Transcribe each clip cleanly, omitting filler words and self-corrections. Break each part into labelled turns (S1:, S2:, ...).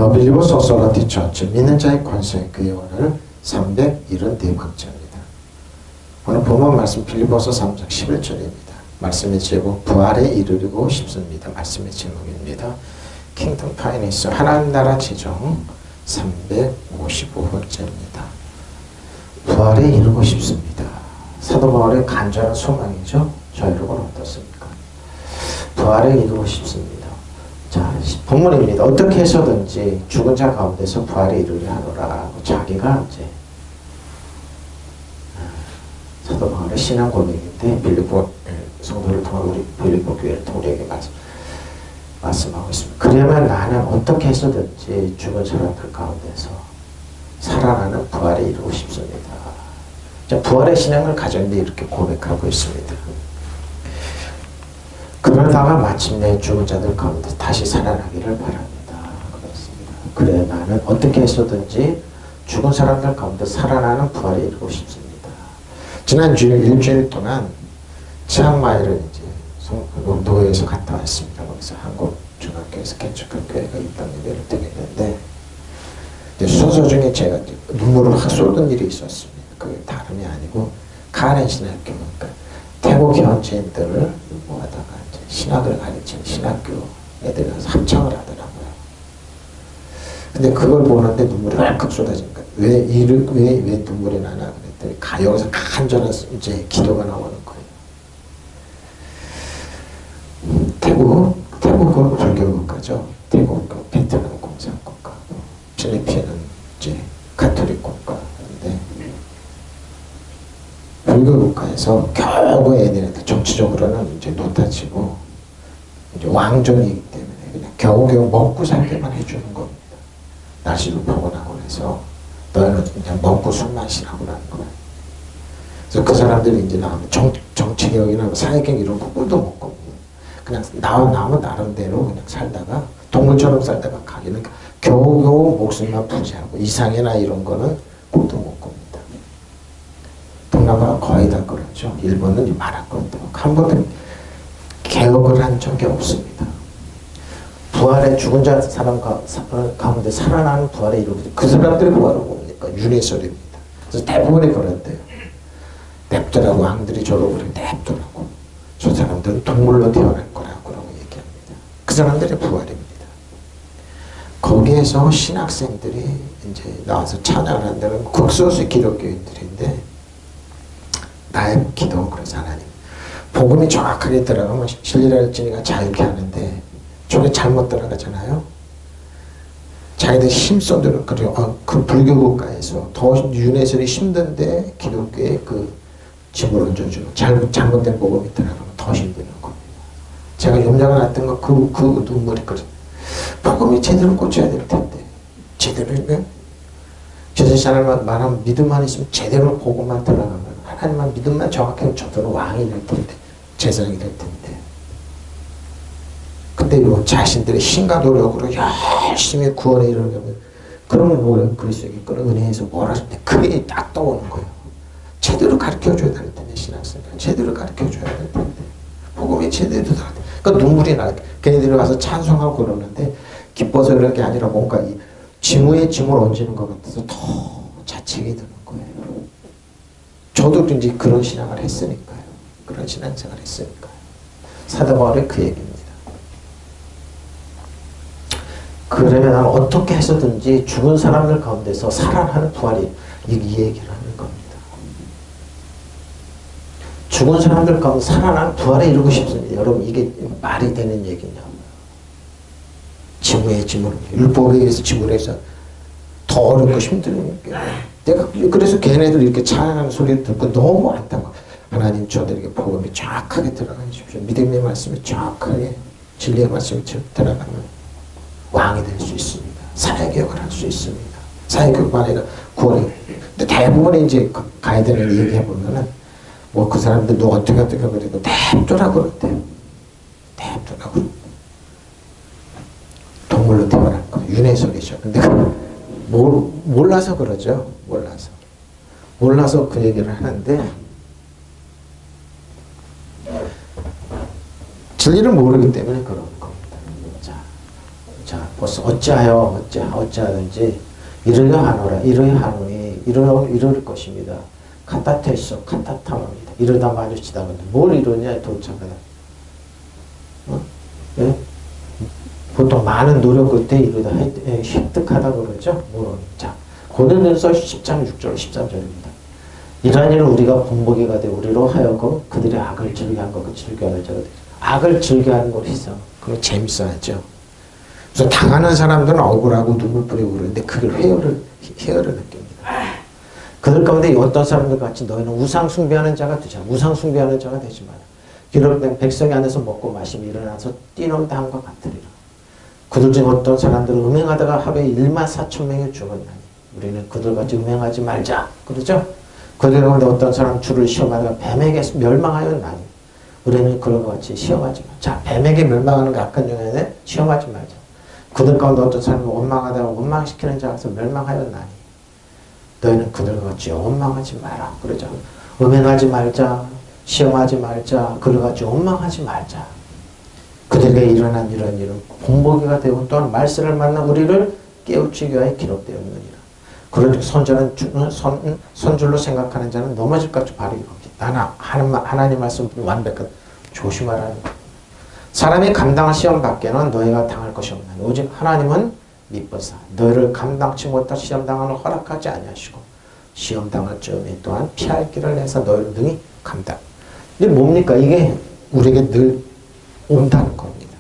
S1: The Believer's Authority Church, 믿는 자의 권세, 그 영혼을 374번째입니다. 오늘 본문 말씀 빌립보서 3장 11절입니다. 말씀의 제목 부활에 이르고 싶습니다. 말씀의 제목입니다. 킹덤 파이낸스 하나님 나라 지정 355번째입니다. 부활에 이르고 싶습니다. 사도 바울의 간절한 소망이죠. 저 여러분 어떻습니까? 부활에 이르고 싶습니다. 자, 본문입니다. 어떻게 해서든지 죽은 자 가운데서 부활에 이르려 하노라. 자기가 이제 사도 바울의 신앙 고백인데 빌립보 성도를 통해 우리 빌립보 교회를 통해 우리에게 말씀하고 있습니다. 그러면 나는 어떻게 해서든지 죽은 사람들 가운데서 살아나는 부활에 이르고 싶습니다. 자, 부활의 신앙을 가졌는데 이렇게 고백하고 있습니다. 그러다가 마침내 죽은 자들 가운데 다시 살아나기를 바랍니다. 그렇습니다. 그래 나는 어떻게 해서든지 죽은 사람들 가운데 살아나는 부활에 이르고 싶습니다. 지난 주일 일주일 동안 치앙마이를 이제 노예에서 갔다 왔습니다. 거기서 한국 중학교에서 개척한 교회가 있다는 예배를 드리는데 순서 중에 제가 눈물을 확 쏟은 일이 있었습니다. 그게 다름이 아니고 카렌 신학교, 그러니까 태국 현지인들을 모아다가 이제 신학을 가르치는 신학교 애들이 합창을 하더라고요. 근데 그걸 보는데 눈물이 왈칵 쏟아지니까 왜 눈물이 나나 그랬더니 여기서 간절한 이제 기도가 나오는 거예요. 태국은 불교 국가죠. 태국은 베트남 공산국가, 필리핀은 이제 가톨릭 국가인데 불교 국가에서 겨우 애들한테 정치적으로는 이제 놓다치고 이제 왕정이기 때문에 그냥 겨우겨우 먹고 살게만 해주는 겁니다. 날씨도 포근하고 그래서 너희는 그냥 먹고 술 마시라고 하는 거예요. 그래서 그 사람들이 이제 나오면 정치개혁이나 사회개혁 이런 거 꿈도 못 꿔. 그냥 나오면 나름대로 그냥 살다가 동물처럼 살다가 가기는 겨우겨우 목숨만 부지하고 이상이나 이런 거는 꿈도 못 꿉니다. 동남아가 거의 다 그렇죠. 일본은 말할 것도 한 번도 개혁을 한 적이 없습니다. 부활에 죽은 자 사람 가운데 살아나는 부활에 이루어져 그 사람들이 부활을 뭡니까? 윤회설입니다. 그래서 대부분이 그런데요. 냅더라고 왕들이 저러고 그래 냅더라고. 저 사람들은 동물로 태어날 거라고 얘기합니다. 그 사람들의 부활입니다. 거기에서 신학생들이 이제 나와서 찬양을 한다는 극소수 기독교인들인데 나의 기도 그래서 하나님 복음이 정확하게 들어가면 신리랄지니가 자유케 하는데 저게 잘못 들어가잖아요. 자기들 힘써들은 그래요. 그 불교 국가에서 더 윤회설이 힘든데 기독교의 그 집을 얹어주고 잘못된 복음이 들어가면 더 힘드는 겁니다. 제가 염려가 났던 건 그 눈물이 그래. 복음이 제대로 꽂혀야 될 텐데 제대로 제자신을 말하면 믿음만 있으면 제대로 복음만 들어가면 하나님만 믿음만 정확하게 저들은 왕이 될 텐데 제사장이 될 텐데 근데 뭐 자신들의 힘과 노력으로 열심히 구원에 이르려면 그러면 뭐예요? 그리스도에게 그런 은혜에서 뭐라 할 때 그게 딱 떠오는 거예요. 제대로 가르쳐줘야 될 텐데 신학생들 제대로 가르쳐줘야 될 텐데 복음이 제대로 들어야 돼. 그러니까 눈물이 나. 걔네들이 와서 찬송하고 그러는데 기뻐서 그런 게 아니라 뭔가 이 지무에 짐을 얹는 것 같아서 더 자책이 드는 거예요. 저도 이제 그런 신앙을 했으니까요. 그런 신앙생활을 했으니까요. 사도 바울의 그 얘기입니다. 그러면 나는 어떻게 해서든지 죽은 사람들 가운데서 살아나는 부활이 이 얘기를 하는 겁니다. 죽은 사람들 가운데 살아나는 부활에 이루고 싶습니다. 여러분 이게 말이 되는 얘기냐고요. 지무의 짐으로 율법에 의해서 짐으로 해서 더 어렵고 힘드니까 내가 그래서 걔네들 이렇게 찬양하는 소리를 듣고 너무 안타까워. 하나님 저들에게 복음이 정확하게 들어가 주십시오. 믿음의 말씀이 정확하게 진리의 말씀이 들어가면 왕이 될 수 있습니다. 사회개혁을 할 수 있습니다. 사회개혁만 아니라 구원이. 근데 대부분 이제 가야 되는 얘기해보면은 뭐 그 사람들 너 어떻게 그래도 냅두라고 그러대요. 냅두라고. 동물로 태어날 거 윤회설이죠. 근데 몰라서 그러죠. 몰라서 그 얘기를 하는데 진리를 모르기 때문에 그런 겁니다. 자 자, 벌써 어찌하든지 이르려 하노라. 이르려 하노니 이룰 것입니다. 카타테이소 카타타마입니다. 이러다 마주치다. 뭘 이루냐 도착하다. 예? 보통 많은 노력 끝에 이루다 획득하다 그러죠. 자, 고린도전서 10장 6절 13절입니다. 이러한 일을 우리가 본보기가 되어 우리로 하여금 그들의 악을 즐겨한 것, 그 즐겨하는 자가 되죠. 악을 즐겨하는 걸 해서 그거 재밌어하죠. 그래서 당하는 사람들은 억울하고 눈물 뿌리고 그러는데 그걸 회열을 느낍니다. 그들 가운데 어떤 사람들 같이 너희는 우상 숭배하는 자가 되지 마. 우상 숭배하는 자가 되지 마라. 기록된 백성이 안에서 먹고 마시며 일어나서 뛰는 다음과 같으리라. 그들 중 어떤 사람들은 음행하다가 하루에 14,000명이 죽었나니 우리는 그들같이 음행하지 말자. 그러죠? 그들 가운데 어떤 사람 주를 시험하다가 뱀에게 멸망하였나니 우리는 그런 것 같이 시험하지 말자. 자, 뱀에게 멸망하는 거 악한 중에는 시험하지 말자. 그들 가운데 어떤 사람이 원망하다가 원망시키는 자에서 멸망하였나니 너희는 그들과 같이 원망하지 마라. 그러죠. 음행하지 말자. 시험하지 말자. 그들같이 원망하지 말자. 그들에게 일어난 이런 일은 본보기가 되고 또한 말세를 만나 우리를 깨우치기 위하여 기록되었느니라. 그런 선줄로 생각하는 자는 넘어질 것 같이 바르게 걷기. 하나님 말씀 완벽한 조심하라는 것. 사람이 감당할 시험 밖에는 너희가 당할 것이 없나니 오직 하나님은 미쁘사 너희를 감당치 못할 시험 당하는 허락하지 아니하시고 시험 당할 즈음에 또한 피할 길을 내서 너희를 능히 감당. 이게 뭡니까? 이게 우리에게 늘 온다는 겁니다.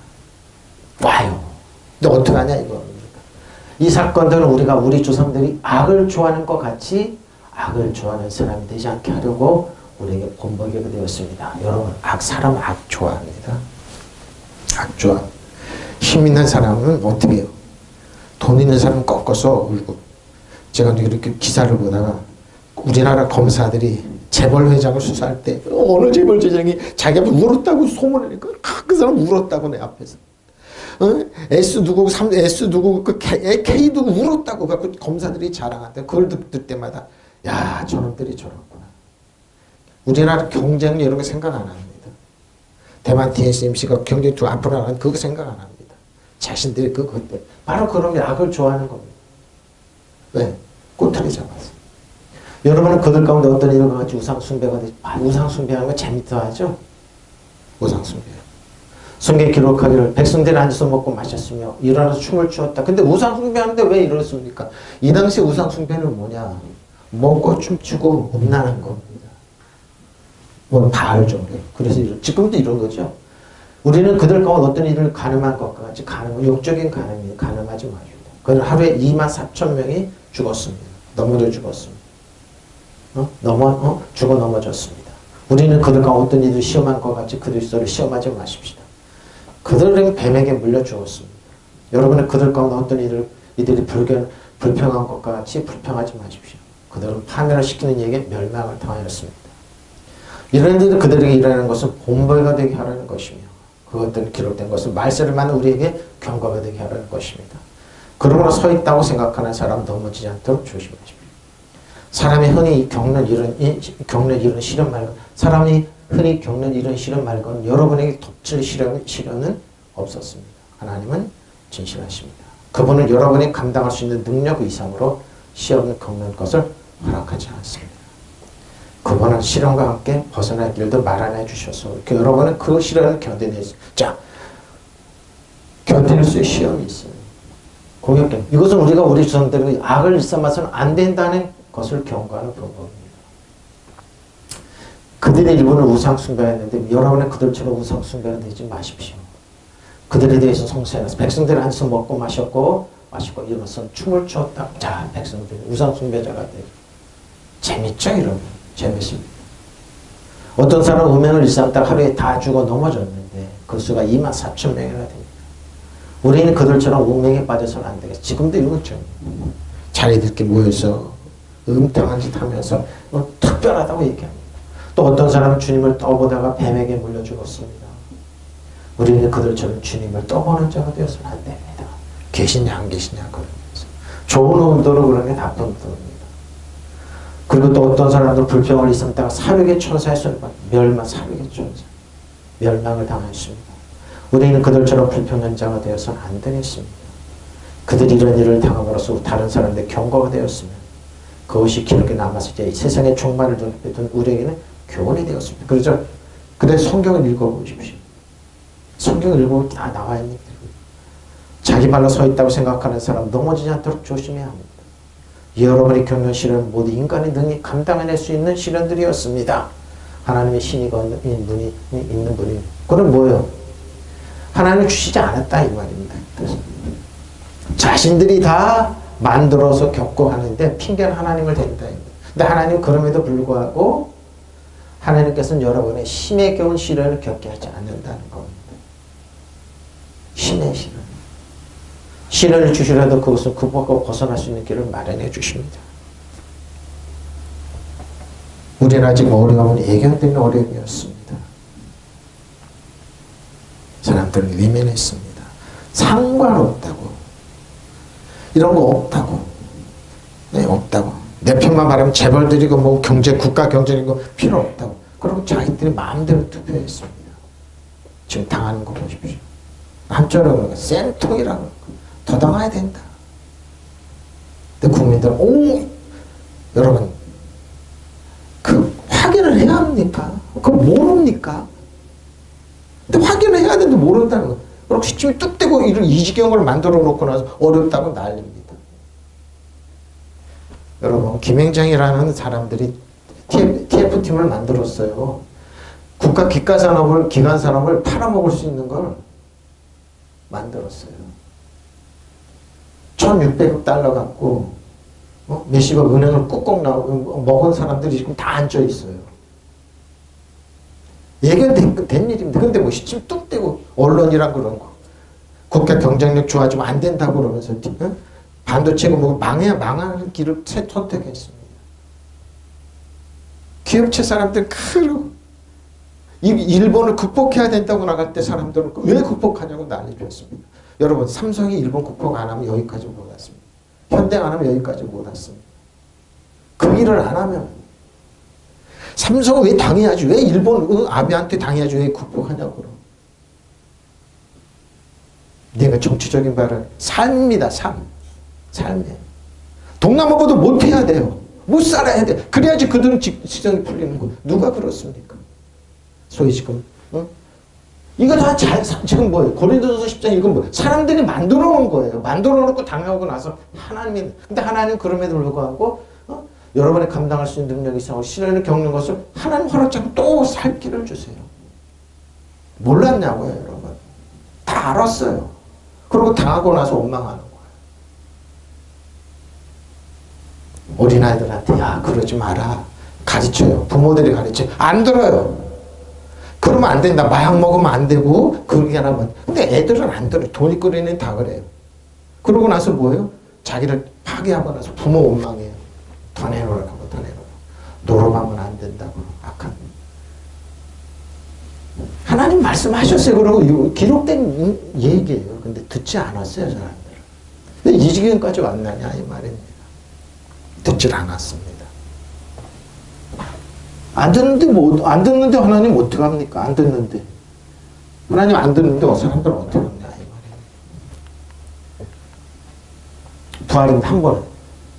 S1: 와요. 근데 어떻게 하냐 이겁니다. 이 사건들은 우리 조상들이 악을 좋아하는 것 같이 악을 좋아하는 사람이 되지 않게 하려고 우리에게 본보기가 되었습니다. 여러분, 사람 악 좋아합니다. 악 좋아. 힘 있는 사람은 어떻게 해요? 돈 있는 사람은 꺾어서 울고. 제가 이렇게 기사를 보다가 우리나라 검사들이 재벌 회장을 수사할 때 어느 재벌 회장이 자기가 울었다고 소문을 내니까 그 사람 울었다고 내 앞에서. S 누구 그 K도 울었다고 갖고 검사들이 자랑한대. 그걸 듣을 때마다 야 저놈들이 저렇구나. 우리나라 경쟁 이런 거 생각 안 합니다. 대만 TSMC가 경쟁 두 앞으로 나가는 그거 생각 안 합니다. 자신들이 그때 바로 그런 게 악을 좋아하는 겁니다. 왜? 꼬투리 잡아서. 여러분은 그들 가운데 어떤 일을 같이 우상 숭배가 되지. 우상 숭배하는 거 재밌어 하죠? 우상 숭배. 성경에 기록하기를 백성들이 앉아서 먹고 마셨으며 일어나서 춤을 추었다. 근데 우상 숭배하는데 왜 이렇습니까? 이 당시 우상 숭배는 뭐냐? 먹고 춤추고 음란한 겁니다. 뭐 바알 정도. 그래서 지금도 이런 거죠. 우리는 그들 가운데 어떤 일을 가늠한 것과 같이 영적인 가늠하지 말입니다. 그는 하루에 24,000명이 죽었습니다. 넘어져 죽었습니다. 죽어 넘어졌습니다. 우리는 그들 가운데 어떤 일을 시험한 것 같이 그리스도를 시험하지 마십시다. 그들은 뱀에게 물려 죽었습니다. 여러분은 그들 가운데 어떤 이들이 불평한 것과 같이 불평하지 마십시오. 그들은 파멸을 시키는 이에게 멸망을 당하였습니다. 이런 일들 그들에게 일어나는 것은 본보기가 되게 하라는 것이며 그것들은 기록된 것은 말세를 만나 우리에게 경고가 되게 하라는 것입니다. 그러므로 서 있다고 생각하는 사람 넘어지지 않도록 조심하십시오. 사람이 흔히 겪는 이런 시련 말고 사람이 흔히 겪는 이런 시련 말고는 여러분에게 덮칠 시련은 없었습니다. 하나님은 진실하십니다. 그분은 여러분이 감당할 수 있는 능력 이상으로 시험을 겪는 것을 허락하지 않습니다. 그분은 시련과 함께 벗어날 길도 마련해 주셔서 여러분은 그 시련을 견뎌낼 수 있는 시험이 있습니다. 공격된 이것은 우리 조상들이 악을 일삼아서는 안 된다는 것을 경고하는 방법입니다. 그들의 일부는 우상 숭배했는데 여러분은 그들처럼 우상 숭배가 되지 마십시오. 그들에 대해서 성세해서 백성들이 앉아서 먹고 마시고 이것은 춤을 추었다. 자, 백성들이 우상 숭배자가 되고 재밌죠, 여러분? 재밌습니다. 어떤 사람은 음행을 일삼다가 하루에 다 죽어 넘어졌는데 그 수가 24,000명이나 됩니다. 우리는 그들처럼 음행에 빠져서는 안 되겠어요. 지금도 이렇죠. 자기들끼리 모여서 음탕한 짓 하면서 특별하다고 얘기합니다. 또 어떤 사람은 주님을 떠보다가 뱀에게 물려 죽었습니다. 우리는 그들처럼 주님을 떠보는 자가 되어서는 안 됩니다. 계시냐 안 계시냐 그러면서 좋은 의도로 그런 게 나쁜 의도입니다. 그리고 또 어떤 사람도 불평을 일삼다가 사륙의 천사의 손을 받고 사륙의 천사 멸망을 당했습니다. 우리는 그들처럼 불평한 자가 되어서는 안 되겠습니다. 그들이 이런 일을 당함으로써 다른 사람들의 경고가 되었으면 그것이 기록에 남아서 이제 세상의 종말을 둔 우리에게는 교훈이 되었습니다. 그래서 성경을 읽어보십시오. 성경을 읽어보면 다 나와 있는 게 자기 발로 서 있다고 생각하는 사람 넘어지지 않도록 조심해야 합니다. 여러분이 겪는 시련은 모두 인간의 능히 감당해낼 수 있는 시련들이었습니다. 하나님의 신이 있는 분이 그건 뭐예요? 하나님을 주시지 않았다 이 말입니다. 자신들이 다 만들어서 겪고 하는데 핑계는 하나님을 댄다. 근데 하나님 그럼에도 불구하고 하나님께서는 여러분의 심에 겨운 시련을 겪게 하지 않는다는 겁니다. 심의 시련. 시련을 주시라도 그것을 극복하고 벗어날 수 있는 길을 마련해 주십니다. 우리는 아직 어려움은 예견되는 어려움이었습니다. 사람들은 외면했습니다. 상관없다고. 이런 거 없다고. 네, 없다고. 내 편만 말하면 재벌 드리고 뭐 국가 경제리고 필요 없다고. 그리고 자기들이 마음대로 투표했습니다. 지금 당하는 거 보십시오. 한쪽으로 그러니까 쌤통이라고 그러고 더 당해야 된다. 근데 국민들은 여러분 그 확인을 해야 합니까? 그걸 모릅니까? 근데 확인을 해야 되는데 모른다는 거. 그리고 시침이 뚝 떼고 이런 이지경을 만들어 놓고 나서 어렵다고 난립니다. 여러분 김행장이라는 사람들이 TF팀을 만들었어요. 국가 기관산업을 팔아먹을 수 있는 걸 만들었어요. 1,600억 달러 갖고 몇십억 은행을 꾹꾹 먹은 사람들이 지금 다 앉아 있어요. 예견된 일입니다. 근데 뭐 시침 뚝 떼고 언론이란 그런 거 국가 경쟁력 좋아지면 안 된다고 그러면서 반도체가 뭐 망하는 길을 선택했습니다. 기업체 사람들 일본을 극복해야 된다고 나갈 때 사람들은 왜 극복하냐고 난리 폈습니다. 여러분 삼성이 일본 극복 안 하면 여기까지 못 왔습니다. 현대가 안 하면 여기까지 못 왔습니다. 그 일을 안 하면 삼성은 왜 당해야지? 왜 일본 아베한테 당해야지? 왜 극복하냐고 그럼. 내가 정치적인 말은 삶입니다. 삶에. 동남아보다 못해야 돼요. 못 살아야 돼. 그래야지 그들은 시선이 풀리는 거. 누가 그렇습니까? 소위 지금 이거 다 지금 뭐예요? 고린도전서 10장 이건 뭐예요? 사람들이 만들어 놓은 거예요. 만들어 놓고 당하고 나서 하나님이 근데 하나님 그럼에도 불구하고 여러분이 감당할 수 있는 능력 이상으로 시련을 겪는 것을 하나님 허락자고 또 살 길을 주세요. 몰랐냐고요, 여러분. 다 알았어요. 그리고 당하고 나서 원망하는 거예요. 어린아이들한테 야 그러지 마라. 가르쳐요. 부모들이 가르쳐요. 안 들어요. 그러면 안 된다. 마약 먹으면 안 되고 그렇게 하면. 근데 애들은 안 들어요. 돈 있고 그러는 다 그래요. 그러고 나서 뭐예요? 자기를 파괴하고 나서 부모 원망해요. 더 내놓으라고 더 내놓으라고. 노름하면 안 된다고. 악한. 하나님 말씀하셨어요. 그러고 기록된 얘기예요. 근데 듣지 않았어요. 사람들은. 근데 이 지경까지 왔느냐 이 말입니다. 듣질 않았습니다. 안 듣는데 하나님 어떡합니까? 안 듣는데. 하나님 안 듣는데 사람들은 어떡하냐 이 말이에요. 부활은 한 번.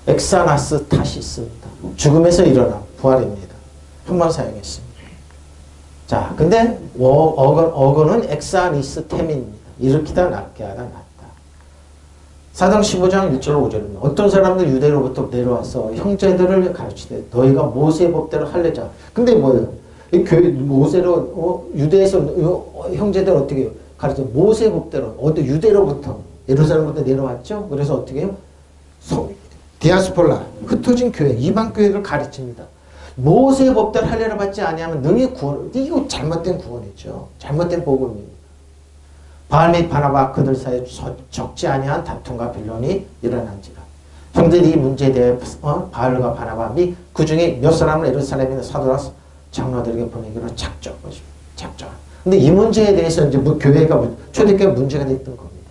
S1: 엑사나스 타시스입니다. 죽음에서 일어나 부활입니다. 한 번 사용했습니다. 자, 근데 어거는 엑사니스 템입니다. 일으키다 낫게 하다 낫다. 사도행 15장 1절 5절입니다. 어떤 사람들 유대로부터 내려와서 형제들을 가르치되 너희가 모세의 법대로 할래자. 근데 뭐예요? 이 교회 모세로 유대에서 형제들 어떻게 해요? 가르쳐 모세의 법대로 어디 유대로부터 예루살렘부터 내려왔죠. 그래서 어떻게 해요? 디아스폴라 흩어진 교회 이방 교회를 가르칩니다. 모세의 법대로 할례를 받지 아니하면 능히 구원. 이거 잘못된 구원이죠. 잘못된 복음입니다. 바울 및 바나바 그들 사이에 적지 아니한 다툼과 변론이 일어난지라. 형제들이 이 문제에 대해 바울과 바나바 및 그 중에 몇 사람을 예루살렘에 있는 사도라 장로들에게 보내기로 작정. 근데 이 문제에 대해서 이제 교회가 초대교회 문제가 됐던 겁니다.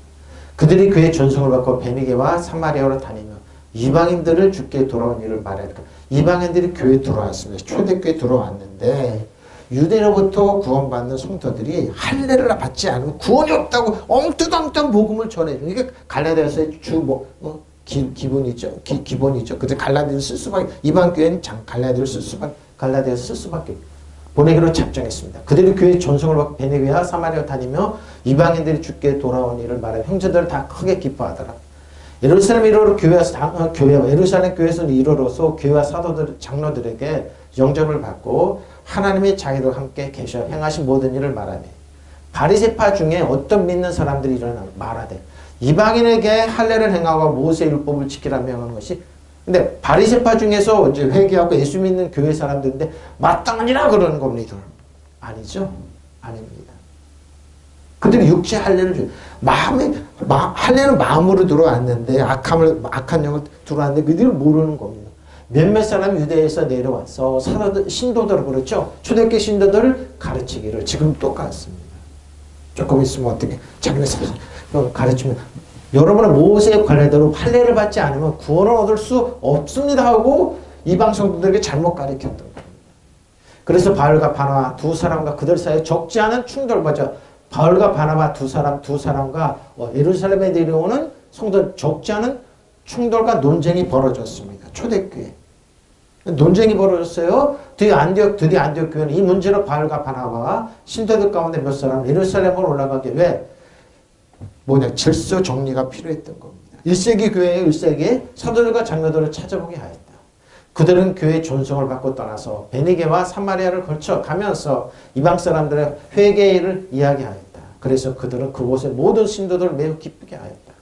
S1: 그들이 교회 전송을 받고 베니게와 사마리아로 다니며 이방인들을 주께 돌아온 일을 말하니까 이방인들이 교회에 들어왔습니다. 초대교회에 들어왔는데 유대로부터 구원받는 성도들이 할례를 받지 않으면 구원이 없다고 엉뚱엉뚱 복음을 전해주는 이게 갈라디아서의 기본이죠. 기본이죠. 그래서 갈라디아를 쓸 수밖에, 이방 교회는 갈라디아를 쓸 수밖에 보내기로 작정했습니다. 그들이 교회 전송을 받고 베네게와 사마리아 다니며 이방인들이 주께 돌아온 일을 말하여 형제들을 다 크게 기뻐하더라. 예루살렘 일호로 교회와 예루살렘 교회에서 일호로서 교회와 사도들 장로들에게 영접을 받고 하나님의 자기로 함께 계셔 행하신 모든 일을 말하며 바리새파 중에 어떤 믿는 사람들이 일어나 말하되 이방인에게 할례를 행하고 모세 율법을 지키라 명하는 것이, 근데 바리새파 중에서 이제 회개하고 예수 믿는 교회 사람들인데 마땅하니라 그러는 겁니다. 아니죠? 아닙니다. 그들이 육체 할례를 할례는 마음으로 들어왔는데 악한 영을 들어왔는데 그들이 모르는 겁니다. 몇몇 사람이 유대에서 내려와서 사도들, 신도들을 그렇죠. 초대교회 신도들을 가르치기를 지금 똑같습니다. 조금 있으면 어떻게 자기네 가르치면 여러분은 모세의 관례대로 할례를 받지 않으면 구원을 얻을 수 없습니다 하고 이방 성도들에게 잘못 가르쳤던 겁니다. 그래서 바울과 바나바 두 사람과 그들 사이에 적지 않은 충돌과죠. 바울과 바나바 두 사람과 예루살렘에 내려오는 성도 적지 않은 충돌과 논쟁이 벌어졌습니다. 초대교회 논쟁이 벌어졌어요. 드디어 안디옥 교회는 이 문제로 바울과 바나바와 신도들 가운데 몇 사람 예루살렘으로 올라가게 왜? 질서 정리가 필요했던 겁니다. 1세기 교회의 1세기에 사도들과 장로들을 찾아보게 하였다. 그들은 교회의 존성을 받고 떠나서 베니게와 사마리아를 거쳐 가면서 이방 사람들의 회개를 이야기하였다. 그래서 그들은 그곳의 모든 신도들을 매우 기쁘게 하였다.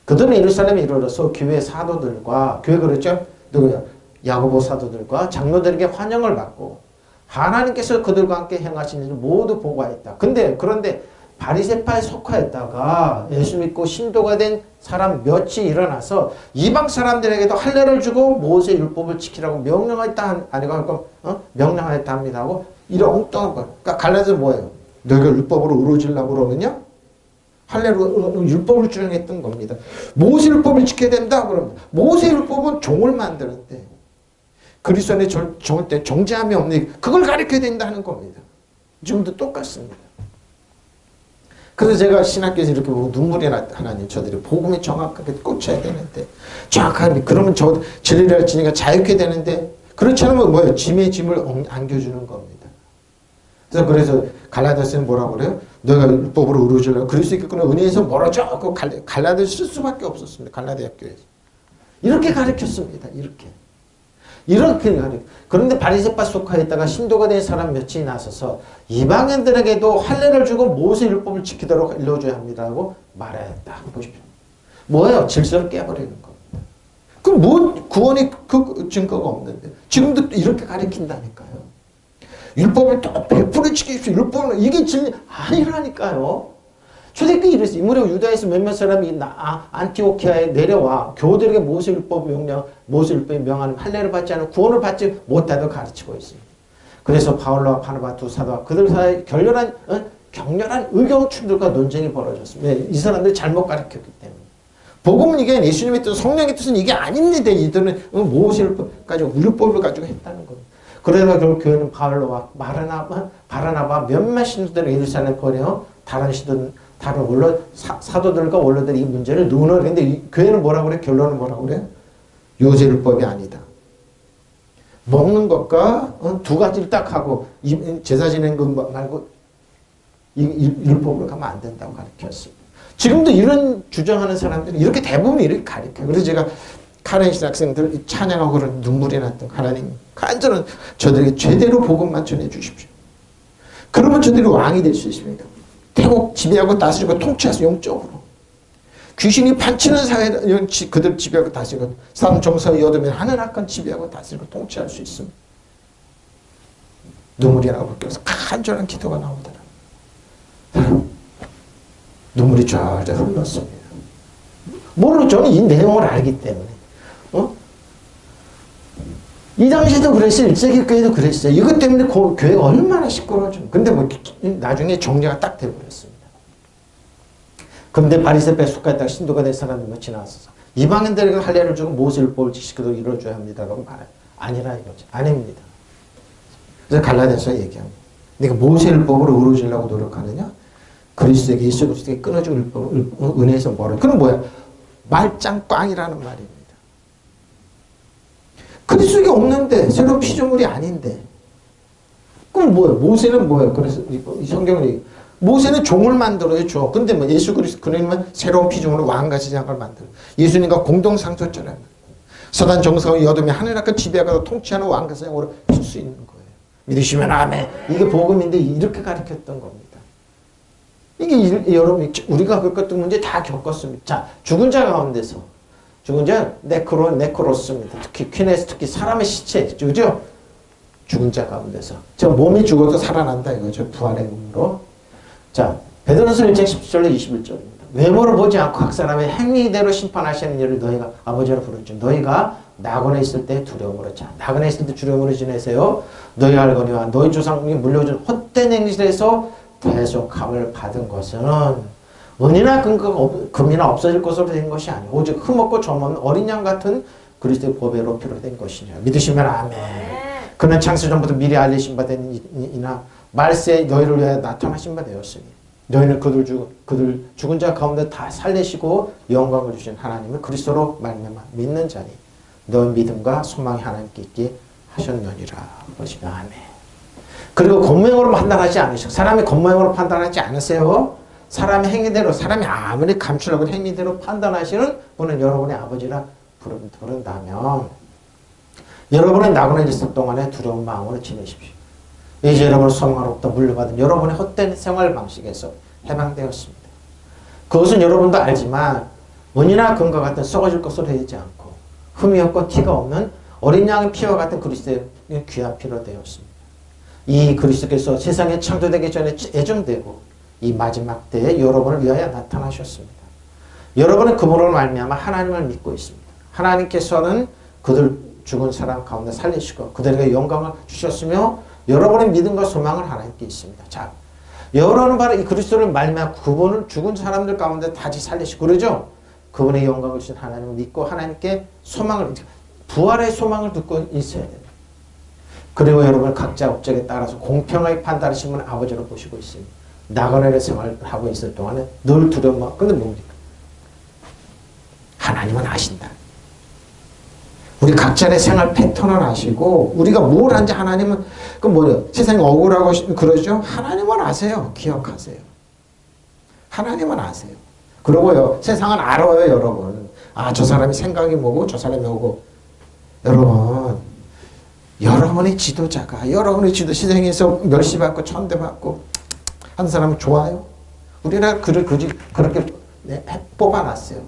S1: 그들은 예루살렘에 이르러서 교회 사도들과 교회 그랬죠? 누구야? 야고보 사도들과 장로들에게 환영을 받고 하나님께서 그들과 함께 행하신 일을 모두 보고하였다. 그런데 바리새파에 속하였다가 예수 믿고 신도가 된 사람 몇이 일어나서 이방 사람들에게도 할례를 주고 모세 율법을 지키라고 명령하였다 명령하였다 합니다 하고 이런 엉뚱한 거. 그러니까 갈라디아서 뭐예요? 너희가 율법으로 이루어지려고 그러느냐? 할례로 율법을 주장했던 겁니다. 모세 율법을 지켜야 된다 그럽니다. 모세 율법은 종을 만드는데 그리스도 안에 종을 때 정죄함이 없는 그걸 가르쳐야 된다는 겁니다. 지금도 똑같습니다. 그래서 제가 신학교에서 이렇게 보고 눈물이 나, 하나님 저들이 복음에 정확하게 꽂혀야 되는데 정확하게 그러면 저 진리를 알지니까 자유케 되는데 그렇지 않으면 뭐예요? 짐의 짐을 안겨주는 겁니다. 그래서 갈라디아서는 뭐라고 그래요? 너가 율법으로 이루어지려고 그리스도께서는 은혜에서 멀어져. 그 갈라디아서 쓸 수밖에 없었습니다. 갈라디아 교회에서. 이렇게 가르쳤습니다. 이렇게 가르쳐. 그런데 바리새파 속하였다가 신도가 된 사람 몇이 나서서 이방인들에게도 할례를 주고 모세 율법을 지키도록 일러줘야 합니다라고 말하였다. 보십시오. 뭐예요? 질서를 깨버리는 겁니다. 그럼 뭔 구원의 그 증거가 없는데 지금도 이렇게 가르친다니까요. 율법을 또 100% 지키십시오. 율법은 이게 진리 아니라니까요. 초대교회 이랬어요. 무려 유다에서 몇몇 사람이 안티오키아에 내려와 교우들에게 모세 율법이 명하는 할례를 받지 않은 구원을 받지 못하도록 가르치고 있습니다. 그래서 바울과 바나바 두 사도와 그들 사이에 격렬한 의견 충돌과 논쟁이 벌어졌습니다. 이 사람들이 잘못 가르쳤기 때문에. 복음은 이게 예수님의 뜻, 성령의 뜻은 이게 아닙니다. 이들은 모세 율법을 가지고 했다는 겁니다. 그러다가 결국 교회는 바울과 바나바 몇몇 신도들을 예루살렘 버려 다른 사도들과 원로들이 이 문제를 논의했는데 이 교회는 뭐라고 그래? 결론은 뭐라고 그래? 요새율법이 아니다. 먹는 것과 두 가지를 딱 하고 제사 지내는 것 말고 율법으로 가면 안 된다고 가르쳤습니다. 지금도 이런 주장하는 사람들이 이렇게 대부분 이렇게 가르쳐요. 그래서 제가 카렌 신학생들 찬양하고 그런 눈물이 났던 하나님 간절한 저들에게 제대로 복음만 전해주십시오. 그러면 저들이 왕이 될 수 있습니다. 태국 지배하고 다스리고 통치해서 영적으로 귀신이 판치는 사회 그들 지배하고 다스리고 사람 정서에 얻으면 하늘 악한 지배하고 다스리고 통치할 수 있습니다. 눈물이 나고 그래서 간절한 기도가 나오더라. 눈물이 쫙쫙 흘렀습니다. 물론 저는 이 내용을 알기 때문에 이 당시에도 그랬어요. 1세기 교회도 그랬어요. 이것 때문에 교회가 얼마나 시끄러워져. 근데 나중에 정리가 딱 돼버렸습니다. 그런데 바리새파에 속하였다가 신도가 된 사람이 몇이 나왔어서 이방인들에게 할례를 주고 모세 율법을 지키도록 이루어줘야 합니다라고 말해요. 아니라 이거죠. 아닙니다. 그래서 갈라디아서 얘기합니다. 내가 모세율법으로 이루어지려고 노력하느냐? 그리스도에게 예수 그리스도에게 끊어진 은혜에서 멀어. 그럼 뭐야? 말짱꽝이라는 말입니다. 그리스도가 없는데 새로운 피조물이 아닌데 그럼 뭐예요? 모세는 뭐예요? 그래서 이 성경은 모세는 종을 만들어요. 줘. 근데 뭐 예수 그리스도 그러면 새로운 피조물로 왕같이 장을 만들어. 예수님과 공동상속자라는 서단 정사와 여dom이 하늘나라 지배하고 통치하는 왕같이 장으로 줄 수 있는 거예요. 믿으시면 아멘. 이게 복음인데 이렇게 가르쳤던 겁니다. 이게 여러분 우리가 겪었던 문제 다 겪었습니다. 자, 죽은 자 가운데서 죽은 자 네크로스입니다. 특히 퀴네스 특히 사람의 시체 그죠? 죽은 자 가운데서 저 몸이 죽어도 살아난다 이거죠. 부활의 몸으로. 자, 베드로전서 1장 17절로 21절입니다. 외모를 보지 않고 각 사람의 행위대로 심판하시는 일을 너희가 아버지로 부르죠. 너희가 낙원에 있을 때 두려움으로 자. 낙원에 있을 때 두려움으로 지내세요. 너희 알거니와 너희 조상이 물려준 헛된 행실에서 대속함을 받은 것은 은이나 금이나 없어질 것으로 된 것이 아니오 오직 흠없고 점없는 어린 양 같은 그리스도의 보배로 피로된 것이냐. 믿으시면 아멘. 그는 창세 전부터 미리 알리신 바 된 이나 말세에 너희를 위하여 나타나신 바 되었으니 너희는 그들 죽은 자 가운데 다 살리시고 영광을 주신 하나님을 그리스도로 말미암아 믿는 자니 너희 믿음과 소망이 하나님께 있게 하셨느니라. 보시면 아멘. 그리고 겉모양으로 판단하지 않으시고 사람의 겉모양으로 판단하지 않으세요. 사람의 행위대로 사람이 아무리 감추려고 행위대로 판단하시는 분은 여러분의 아버지라 부른다면 여러분의 낙원에 있을 동안에 두려운 마음으로 지내십시오. 이제 여러분은 소망으로부터 물려받은 여러분의 헛된 생활 방식에서 해방되었습니다. 그것은 여러분도 알지만 은이나 금과 같은 썩어질 것으로 되지 않고 흠이 없고 티가 없는 어린 양의 피와 같은 그리스도의 귀한 피로 되었습니다. 이 그리스도께서 세상에 창조되기 전에 예정되고 이 마지막 때에 여러분을 위하여 나타나셨습니다. 여러분은 그분으로 말미암아 하나님을 믿고 있습니다. 하나님께서는 그들 죽은 사람 가운데 살리시고 그들에게 영광을 주셨으며 여러분의 믿음과 소망을 하나님께 있습니다. 자, 여러분은 바로 이 그리스도를 말미암아 그분을 죽은 사람들 가운데 다시 살리시고 그러죠. 그분의 영광을 주신 하나님을 믿고 하나님께 소망을 부활의 소망을 듣고 있어야 됩니다. 그리고 여러분 각자 업적에 따라서 공평하게 판단하신 분은 아버지로 보시고 있습니다. 낙원의 생활을 하고 있을 동안에 늘 두려움. 근데 뭡니까? 하나님은 아신다. 우리 각자의 생활 패턴을 아시고 우리가 뭘 하는지 하나님은 그 뭐예요? 세상이 억울하고 그러죠? 하나님은 아세요. 기억하세요. 하나님은 아세요. 그러고요. 세상은 알아요, 여러분. 아, 저 사람이 생각이 뭐고 저 사람이 뭐고. 여러분, 여러분의 지도자가 여러분의 시생에서 멸시받고 천대받고 한 사람은 좋아요? 우리나라 그렇게 뽑아놨어요.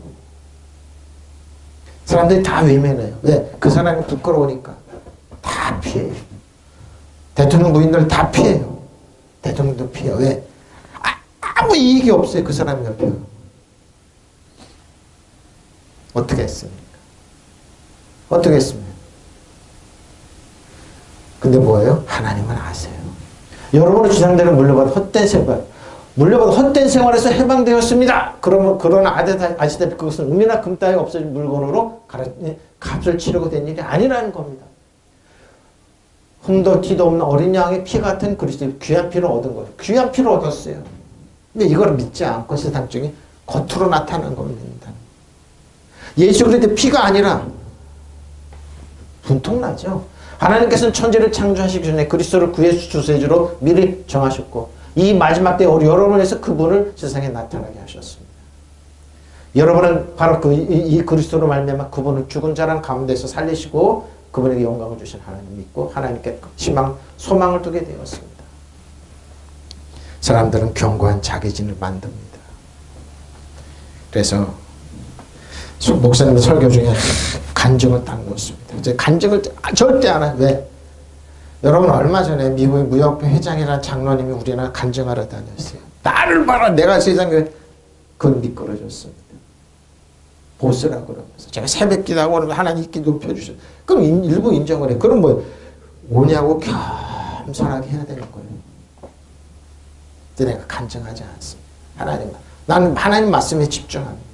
S1: 사람들이 다 외면해요. 왜? 그 사람이 부끄러우니까. 다 피해요. 대통령 부인들 다 피해요. 대통령도 피해요. 왜? 아무 이익이 없어요. 그 사람 옆에. 어떻게 했습니까? 어떻게 했습니까? 근데 뭐예요? 하나님은 아세요. 여러분의 주상대는 물려받은 헛된 생활에서 해방되었습니다. 그러면 그러나 아시다시피 그것은 은이나 금 따위 없어진 물건으로 값을 치르고 된 일이 아니라는 겁니다. 흠도 티도 없는 어린 양의 피 같은 그리스도의 귀한 피를 얻은 거예요. 귀한 피를 얻었어요. 근데 이걸 믿지 않고 세상 중에 겉으로 나타난 겁니다. 예수 그리스도의 피가 아니라 분통나죠. 하나님께서는 천지를 창조하시기 전에 그리스도를 구의 주세주로 미리 정하셨고 이 마지막 때에 여러분을 위해서 그분을 세상에 나타나게 하셨습니다. 여러분은 바로 이 그리스도로 말미암아 그분을 죽은 자랑 가운데서 살리시고 그분에게 영광을 주신 하나님 믿고 하나님께 소망을 두게 되었습니다. 사람들은 견고한 자기진을 만듭니다. 그래서 목사님 설교 중에 간증을 딱 놓습니다. 이제 간증을 절대 안 해요. 왜? 여러분 얼마 전에 미국의 무역회 회장이라는 장로님이 우리나라 간증하러 다녔어요. 나를 봐라. 내가 세상에 그건 미끄러졌습니다. 보스라고 그러면서 제가 새벽 기도하고 그러면 하나님 있게 높여주셔. 그럼 일부 인정을 해. 그럼 뭐 오냐고 겸손하게 해야 되는 거예요. 내가 간증하지 않습니다. 나는 하나님 말씀에 집중합니다.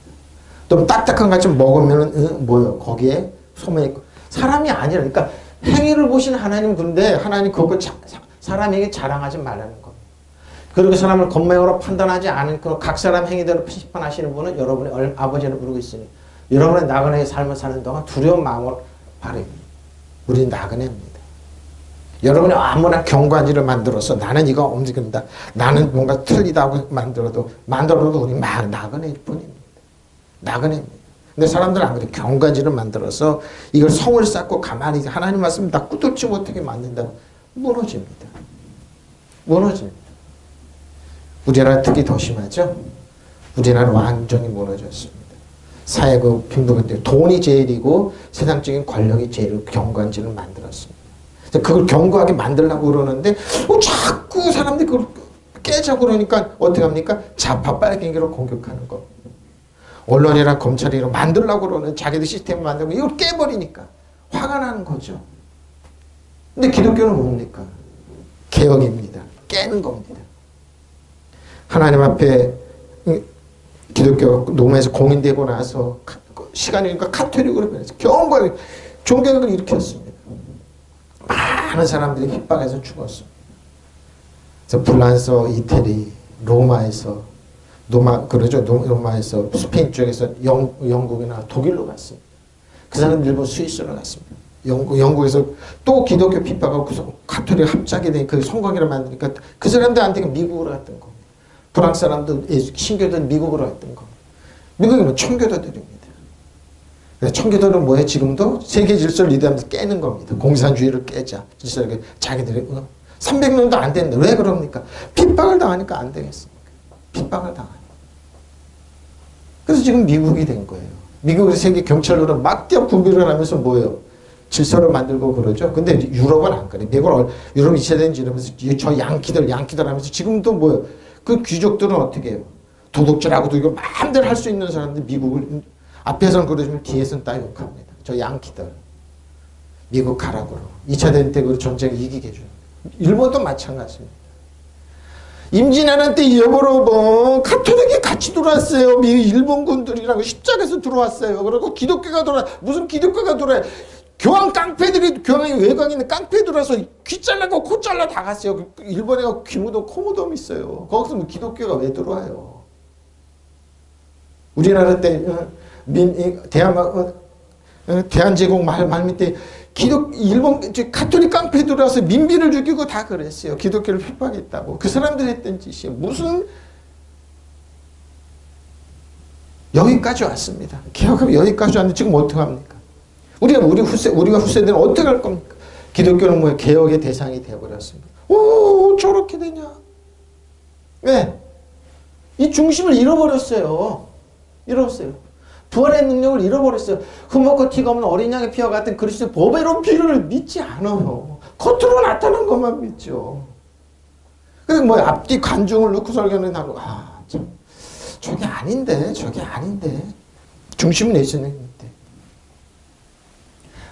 S1: 좀 딱딱한 것 좀 먹으면 뭐요? 거기에 소매 있고 사람이 아니라 그러니까 행위를 보시는 하나님 근데 하나님 그거 사람에게 자랑하지 말라는 겁니다. 그리고 사람을 겉모양으로 판단하지 않은 각 사람 행위대로 심판하시는 분은 여러분의 아버지를 부르고 있으니 여러분의 나그네의 삶을 사는 동안 두려운 마음으로 바랍니다. 우리 나그네입니다. 여러분이 아무나 경관지를 만들어서 나는 이거 움직인다. 나는 뭔가 틀리다고 만들어도 우리 막 나그네일 뿐입니다. 나그네입니다. 근데 사람들은 안 그래요. 경관지를 만들어서 이걸 성을 쌓고 가만히 하나님 말씀 다 꾸뚫지 못하게 만든다. 무너집니다. 무너집니다. 우리나라 특히 더 심하죠. 우리나라는 완전히 무너졌습니다. 사회가 빈부격차, 돈이 제일이고 세상적인 권력이 제일 경관지를 만들었습니다. 그걸 견고하게 만들려고 그러는데 자꾸 사람들이 그걸 깨자고 그러니까 어떻게 합니까? 좌파 빨갱이로 공격하는 거. 언론이랑 검찰이랑 만들려고 그러는 자기들 시스템을 만들고 이걸 깨버리니까 화가 나는 거죠. 근데 기독교는 뭡니까? 개혁입니다. 깨는 겁니다. 하나님 앞에 기독교가 로마에서 공인되고 나서 시간이니까 카톨릭으로 변해서 경고하게 종교를 일으켰습니다. 많은 사람들이 핍박해서 죽었습니다. 그래서 불란서, 이태리, 로마에서 로마에서 스페인 쪽에서 영국이나 독일로 갔습니다. 그 사람들 일본 스위스로 갔습니다. 영국에서 또 기독교 핍박하고 카톨릭 합작이 된 그 성곽이라 만드니까 그 사람들한테 미국으로 갔던 겁니다. 프랑스 사람들, 신교들 미국으로 갔던 겁니다. 미국에는 청교도들입니다. 청교도는 뭐예요? 지금도 세계 질서를 리드하면서 깨는 겁니다. 공산주의를 깨자. 질서를 자기들이 300년도 안 됐는데 왜 그럽니까? 핍박을 당하니까 안 되겠습니까? 핍박을 당하니까. 그래서 지금 미국이 된 거예요. 미국에서 세계 경찰로는 막대한 군비를 하면서 뭐예요? 질서를 만들고 그러죠. 근데 유럽은 안 그래. 유럽 2차 대전지 이러면서 저 양키들 하면서 지금도 뭐예요? 그 귀족들은 어떻게 해요? 도둑질하고도 이거 마음대로 할 수 있는 사람들 미국을 앞에서는 그러시면 뒤에서는 딱 욕합니다. 저 양키들. 미국 가라고. 2차 대전 때 그 전쟁을 이기게 해줘요. 일본도 마찬가지입니다. 임진왜란 때 여보로 카톨릭이 같이 들어왔어요. 일본군들이랑 십자가에서 들어왔어요. 그리고 기독교가 무슨 기독교가 들어와요. 교황 깡패들이 교황이 외곽에 있는 깡패 들어와서 귀 잘라고 코 잘라 다 갔어요. 일본에 귀무덤 코무덤 있어요. 거기서 뭐 기독교가 왜 들어와요? 우리나라 때 대한제국 말 밑에 일본 카톨릭 깡패 들어와서 민비를 죽이고 다 그랬어요. 기독교를 핍박했다고. 그 사람들이 했던 짓이에요. 무슨 여기까지 왔습니다. 개혁하면 여기까지 왔는데 지금 어떻게 합니까? 우리가 후세대는 어떻게 할 겁니까? 기독교는 뭐예요? 개혁의 대상이 되어버렸습니다. 오, 저렇게 되냐? 왜? 이 중심을 잃어버렸어요. 부활의 능력을 잃어버렸어요. 흠없고 티가 없는 어린 양의 피와 같은 그리스도의 보배로운 피를 믿지 않아요. 겉으로 나타난 것만 믿죠. 그래서 뭐 앞뒤 관중을 넣고 설교는 하고 참 저게 아닌데 중심을 내시는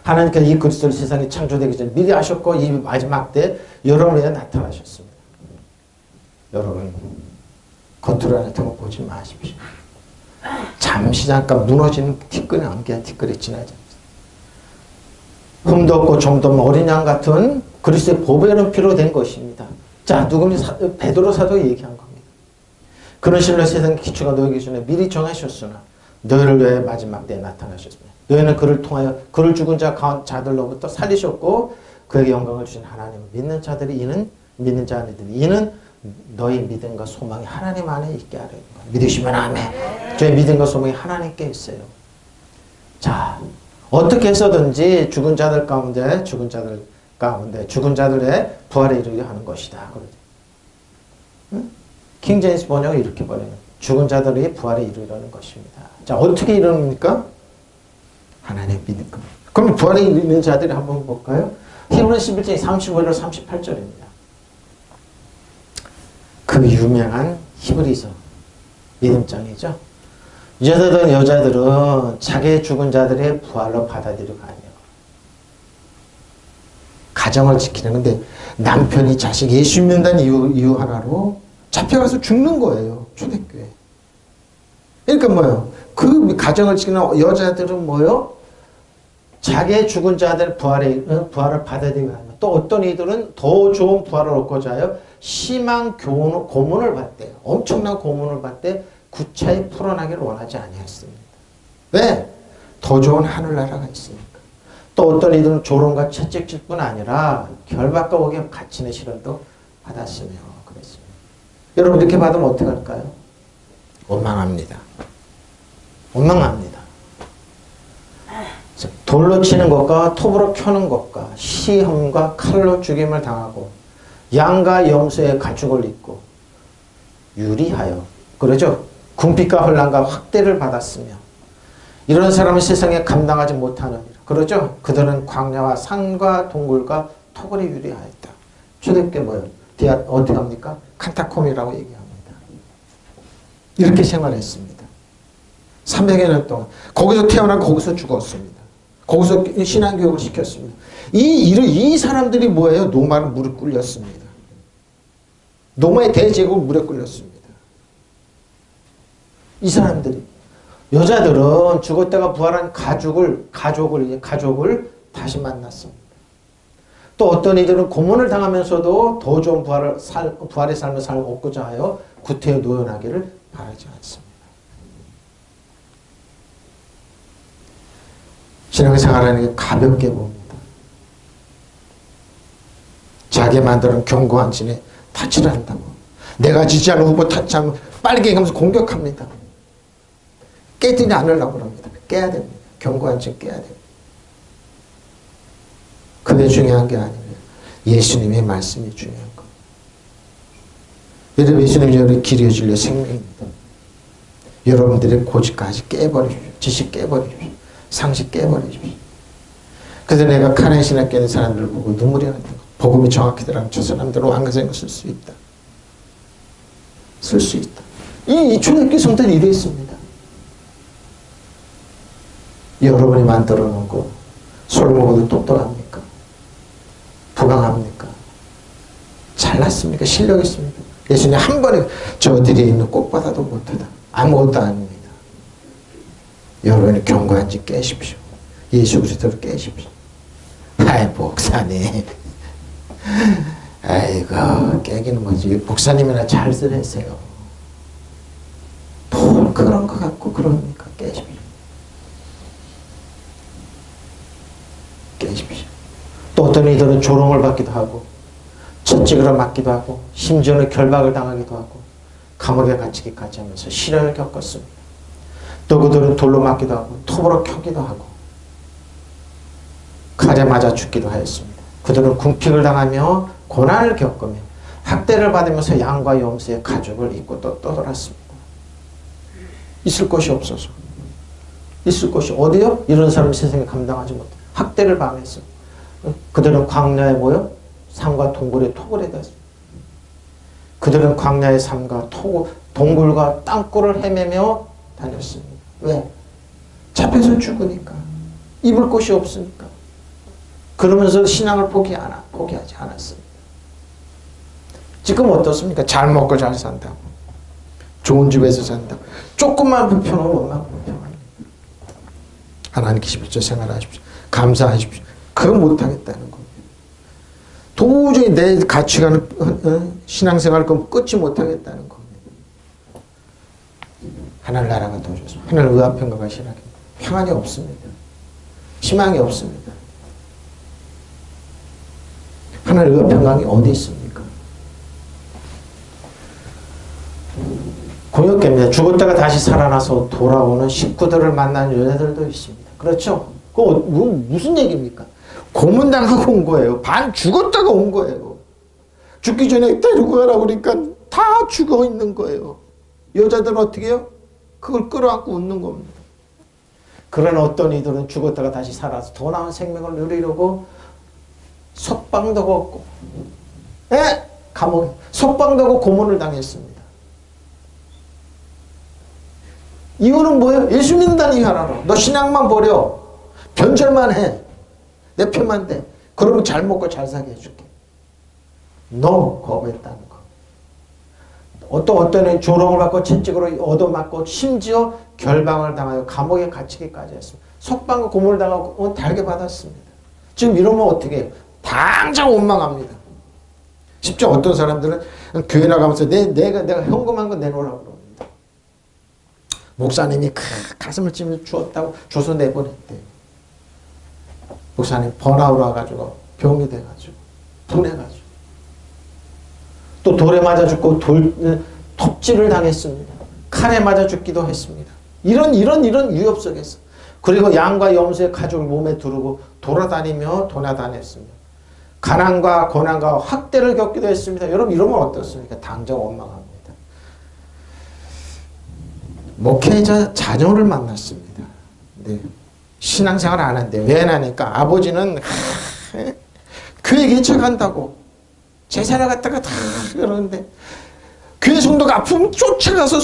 S1: 하나님께서 이 그리스도를 세상에 창조되기 전에 미리 아셨고 이 마지막 때 여러분에게 나타나셨습니다. 여러분 겉으로 나타나는 거 보지 마십시오. 잠시 잠깐 무너지는 티끌이 안개야. 티끌이 지나지 않습니다. 흠도 없고 점도 없는 어린 양 같은 그리스도의 보배로운 피로 된 것입니다. 자, 누굽니까? 베드로 사도 얘기한 겁니다. 그런 실로 세상 기초가 놓이기 전에 미리 정하셨으나 너희를 위해 마지막 때에 나타나셨습니다. 너희는 그를 통하여 그를 죽은 자들로부터 살리셨고 그에게 영광을 주신 하나님 믿는 자들이 믿는 자들이 이는 너희 믿음과 소망이 하나님 안에 있게 하려는 거예요. 믿으시면 아멘. 저희 믿음과 소망이 하나님께 있어요. 자, 어떻게 해서든지 죽은 자들의 부활에 이르려 하는 것이다. 그러죠. 응? 킹 제임스 번역은 이렇게 번역해요. 죽은 자들의 부활에 이르려는 것입니다. 자, 어떻게 이릅니까? 하나님 믿는 겁니다. 그럼 부활에 이르는 자들이 한번 볼까요? 히브리서 11장 35절 38절입니다. 그 유명한 히브리서 믿음장이죠. 여자들은 자기의 죽은 자들의 부활로 받아들이고 아니에요. 가정을 지키는 건데 남편이 자식 예수 믿는다는 이유 하나로 잡혀가서 죽는 거예요. 초대교회. 그러니까 뭐예요? 그 가정을 지키는 여자들은 뭐예요? 자기의 죽은 자들 부활을 받아들이기 위하여 또 어떤 이들은 더 좋은 부활을 얻고자 하여 심한 고문을 받대. 엄청난 고문을 받대 구차히 풀어나기를 원하지 아니했습니다. 왜? 더 좋은 하늘나라가 있으니까. 또 어떤 이들은 조롱과 채찍질 뿐 아니라 결박과 옥에 갇히는 시련도 받았으며 그랬습니다. 여러분 이렇게 받으면 어떻게 할까요? 원망합니다. 원망합니다. 돌로 치는 것과 톱으로 켜는 것과 시험과 칼로 죽임을 당하고 양과 염소의 가죽을 입고 유리하여 그러죠. 궁핍과 혼란과 학대를 받았으며 이런 사람은 세상에 감당하지 못하느니라. 그러죠. 그들은 광야와 산과 동굴과 토굴이 유리하였다. 초대때 뭐예요? 어떻게 합니까? 칸타콤이라고 얘기합니다. 이렇게 생활했습니다. 300여 년 동안 거기서 태어나고 거기서 죽었습니다. 거기서 신앙교육을 시켰습니다. 이 사람들이 뭐예요? 노마를 무릎 꿇렸습니다. 노마의 대제국을 무릎 꿇렸습니다. 이 사람들이 여자들은 죽었다가 부활한 가족을 다시 만났습니다. 또 어떤 이들은 고문을 당하면서도 더 좋은 부활의 삶을 얻고자 하여 구태여 노연하기를 바라지 않습니다. 신앙생활하는 게 가볍게 봅니다. 자기 만드는 견고한 진에 타치를 한다고. 내가 지지하는 후보 타치하면 빨개 가면서 공격합니다. 깨지지 않으려고 그럽니다. 깨야 됩니다. 견고한 진 깨야 됩니다. 그게 중요한 게 아니에요. 예수님의 말씀이 중요한 겁니다. 여러분 예수님이 우리 길이 진리 생명입니다. 여러분들의 고집까지 깨버리십시오. 지식 깨버리십시오. 상식 깨버리십시오. 그래서 내가 카렌 신학교에 있는 사람들을 보고 눈물이 나는 거. 복음이 정확히 들어가면 저 사람들은 왕가생을 쓸 수 있다. 쓸 수 있다. 이 초대교회 성도들이 이랬습니다. 여러분이 만들어 놓은 거 솔로몬보다 똑똑합니까? 부강합니까? 잘났습니까? 실력 있습니까? 예수님 한 번에 저들이 있는 꽃보다도 못하다. 아무것도 아닙니다. 여러분이 견고한지 깨십시오. 예수 그리스도를 깨십시오. 아이 목사님. 아이고 깨기는 뭐지. 목사님이나 잘 쓰세요. 또 그런 것 같고 그러니까 깨십시오. 깨십시오. 또 어떤 이들은 조롱을 받기도 하고 채찍으로 맞기도 하고 심지어는 결박을 당하기도 하고 감옥에 갇히기까지 하면서 시련을 겪었습니다. 또 그들은 돌로 맞기도 하고 톱으로 켜기도 하고 칼에 맞아 죽기도 하였습니다. 그들은 궁핍을 당하며 고난을 겪으며 학대를 받으면서 양과 염소의 가죽을 입고 또 떠돌았습니다. 있을 곳이 없어서. 있을 곳이 어디요? 이런 사람이 세상에 감당하지 못해. 학대를 당했어. 그들은 광야에 모여 산과 동굴의 토굴에 닿았습니다. 그들은 광야의 산과 동굴과 땅굴을 헤매며 다녔습니다. 왜? 잡혀서 죽으니까. 입을 곳이 없으니까. 그러면서 신앙을 포기하지 않았습니다. 지금 어떻습니까? 잘 먹고 잘 산다고. 좋은 집에서 산다고. 조금만 불편하면 얼마나 불편합니까? 하나님 계시십시오. 생활하십시오. 감사하십시오. 그거 못하겠다는 겁니다. 도저히 내 가치관을 신앙생활을 끊지 못하겠다는 겁니다. 하늘나라가 더 좋습니다. 하늘 의아평강과 신앙이 평안이 없습니다. 희망이 없습니다. 하늘 의아평강이 어디 있습니까? 공역계입니다. 죽었다가 다시 살아나서 돌아오는 식구들을 만난 여자들도 있습니다. 그렇죠? 그거 무슨 얘기입니까? 고문당하고 온 거예요. 반 죽었다가 온 거예요. 죽기 전에 데리고 가라고 그러니까 다 죽어 있는 거예요. 여자들은 어떻게 해요? 그걸 끌어안고 웃는 겁니다. 그러나 어떤 이들은 죽었다가 다시 살아서 더 나은 생명을 누리려고 석방도 걷고 감옥에 석방도 하고 고문을 당했습니다. 이유는 뭐예요? 예수 믿는다는 이유 하나로. 너 신앙만 버려. 변절만 해. 내 편만 돼. 그러면 잘 먹고 잘 살게 해줄게. 너 거부했다는 거. 어떤 조롱을 받고 채찍으로 얻어맞고 심지어 결방을 당하여 감옥에 갇히기까지 했습니다. 속방과 고문을 당하고 달게 받았습니다. 지금 이러면 어떻게 해요? 당장 원망합니다. 심지어 어떤 사람들은 교회 나가면서 내가 현금한 거 내놓으라고 그럽니다. 목사님이 가슴을 찌며 줘서 내보냈대요. 목사님 번아웃 와가지고 병이 돼가지고 분해가지고 또 돌에 맞아 죽고 톱질을 당했습니다. 칼에 맞아 죽기도 했습니다. 이런 위협 속에서 그리고 양과 염소의 가죽을 몸에 두르고 돌아다녔습니다. 가난과 고난과 학대를 겪기도 했습니다. 여러분 이러면 어떻습니까? 당장 원망합니다. 목회자 자녀를 만났습니다. 네. 신앙생활 안 한대. 왜 하니까 아버지는 교회 개척한다고 제사를 갖다가 다 그러는데 교회 성도가 아프면 쫓아가서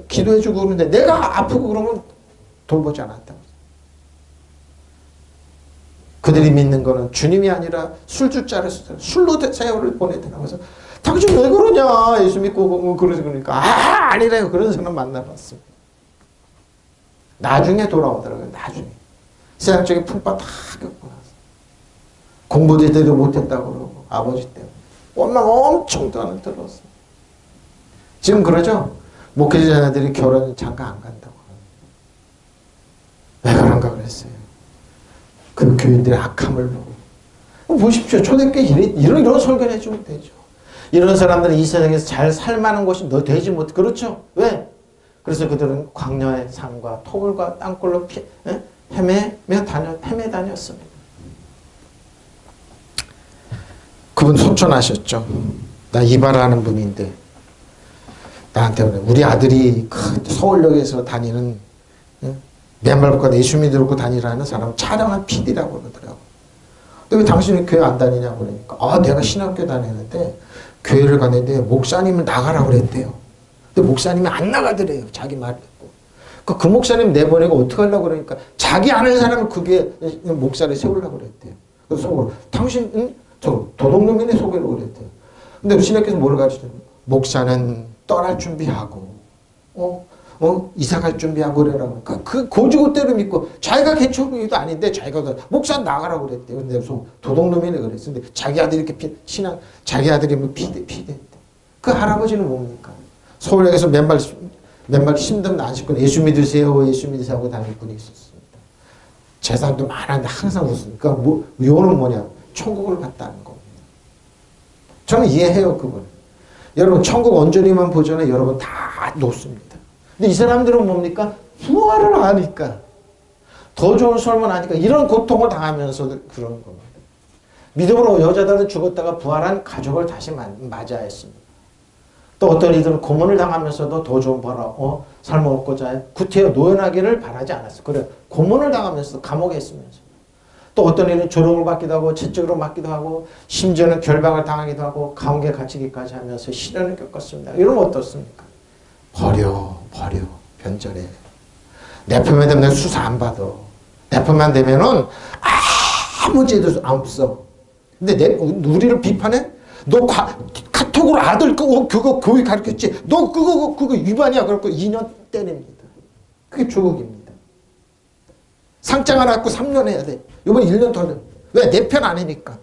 S1: 기도해주고 그러는데 내가 아프고 그러면 돌보지 않았다고. 그들이 믿는 거는 주님이 아니라 술주자를 술로 세월을 보내더라고. 그래서 당신 왜 그러냐 예수 믿고 그러니까 아니래요. 그런 사람 만나봤습니다. 나중에 돌아오더라고요. 나중에 세상적인 풍파 다 겪고 나서 공부도 제대로 못했다고 그러고 아버지 때문에 원망 엄청 들었습니다. 지금 그러죠. 목회자들이 결혼 잠깐 안 간다고. 왜 그런가 그랬어요. 그 교인들의 악함을 보고. 보십시오. 초대교회 이런 설교를 해주면 되죠. 이런 사람들은 이 세상에서 잘 살만한 곳이 되지 못해. 그렇죠? 왜? 그래서 그들은 광야의 산과 토굴과 땅굴로 헤매 다녔습니다. 그분 소천하셨죠. 나 이발하는 분인데 나한테 그래. 우리 아들이 서울역에서 다니는 맨발과 예수 믿고 다니라는 사람 촬영한 PD라고 그러더라고. 근데 왜 당신이 교회 안 다니냐고 그러니까 내가 신학교 다니는데 교회를 갔는데 목사님을 나가라고 그랬대요. 근데 목사님이 안 나가더래요. 자기 말 듣고. 그 목사님 내보내고 어떻게 하려고 그러니까 자기 아는 사람을 그게 목사를 세우려고 그랬대요. 그래서 당신 저 도둑놈이네 소개로 그랬대요. 근데 우리 신학교에서 뭐를 가르쳐줘요? 목사는 떠날 준비하고 이사 갈 준비하고 그러라고. 그 고지고대로 믿고 자기가 개척이도 아닌데 자기가 목사 나가라고 그랬대요. 근데 도둑놈이네 그랬어. 근데 자기 아들이 이렇게 자기 아들이 뭐 피대. 그 할아버지는 뭡니까? 서울역에서 맨발 힘든 안 씻고 예수 믿으세요 하고 다닐 분이 있었습니다. 재산도 많았는데 항상 웃으니까 요는 뭐냐? 천국을 갔다는 겁니다. 저는 이해해요 그분. 여러분 천국 온전히만 보잖아요. 여러분 다 놓습니다. 근데 이 사람들은 뭡니까? 부활을 하니까 더 좋은 삶을 하니까 이런 고통을 당하면서도 그런 겁니다. 믿음으로 여자들은 죽었다가 부활한 가족을 다시 맞이하였습니다. 또 어떤 이들은 고문을 당하면서도 더 좋은 삶을 얻고자 구태여 노연하기를 바라지 않았어요. 그래 고문을 당하면서 감옥에 있으면서 또 어떤 이는 조롱을 받기도 하고 채찍으로 맞기도 하고 심지어는 결박을 당하기도 하고 감옥에 갇히기까지 하면서 시련을 겪었습니다. 이러면 어떻습니까? 버려 변절해. 내 표만 되면 내가 수사 안 받아. 내 표만 되면은 아무 죄도 없어. 근데 우리를 비판해? 너 카톡으로 아들 그거 교회 가르쳤지? 너 그거 위반이야. 그래갖고 2년 때립니다. 그게 조국입니다. 상장 하나 갖고 3년 해야 돼. 이번 1년 더 해. 왜? 내 편 아니니까.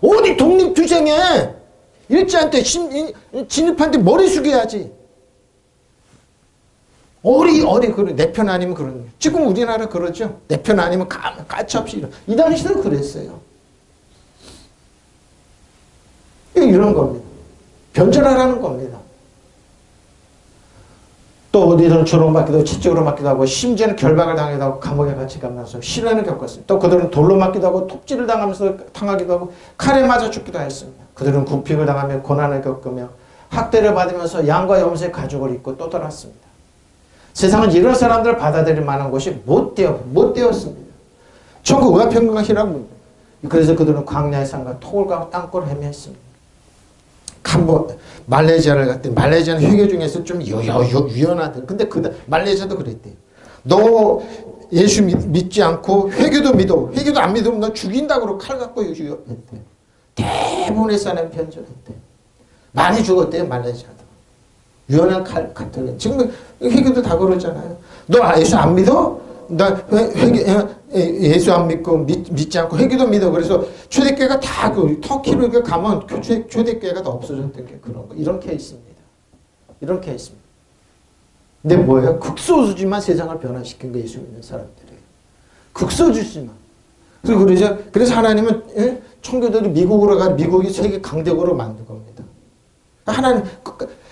S1: 어디 독립투쟁해? 일제한테 진입한테 머리 숙여야지. 그래. 내 편 아니면 그런. 지금 우리나라 그러죠. 내 편 아니면 가차없이 이런. 이 당시도 그랬어요. 이런 겁니다. 변절하라는 겁니다. 또 어디든 조롱받기도 채찍으로 맞기도 하고 심지어는 결박을 당하기도 하고 감옥에 갇혀가면서 시련을 겪었습니다. 또 그들은 돌로 맞기도 하고 톱질을 당하기도 하고 칼에 맞아 죽기도 했습니다. 그들은 굴픽을 당하며 고난을 겪으며 학대를 받으면서 양과 염소의 가죽을 입고 또 돌았습니다. 세상은 이런 사람들을 받아들일 만한 곳이 못 되었습니다. 천국 의아평강이라고. 그래서 그들은 광야의 산과 토굴과 땅굴을 헤맸습니다. 말레이시아를 갔더니 말레이시아는 회계 중에서 좀 유연하대. 근데 말레이시아도 그랬대요. 너 예수 믿지 않고 회계도 믿어. 회계도 안 믿으면 너 죽인다고 칼 갖고 유연했대. 대부분의 사람이 변절했대. 많이 죽었대요 말레이시아도. 유연한 칼 같은. 지금 회계도 다 그러잖아요. 너 예수 안 믿어? 예수 안 믿고 믿지 않고 회개도 믿어. 그래서 초대교회가 다 그 터키로 가면 초대교회가 다 없어졌던 게 그런 거. 이런 케이스입니다. 이런 케이스입니다. 근데 뭐예요? 극소수지만 세상을 변화시킨 거 예수 믿는 사람들이에요. 극소수지만. 그래서 하나님은 청교도들이 미국으로 가 미국이 세계 강대국으로 만든 겁니다. 하나님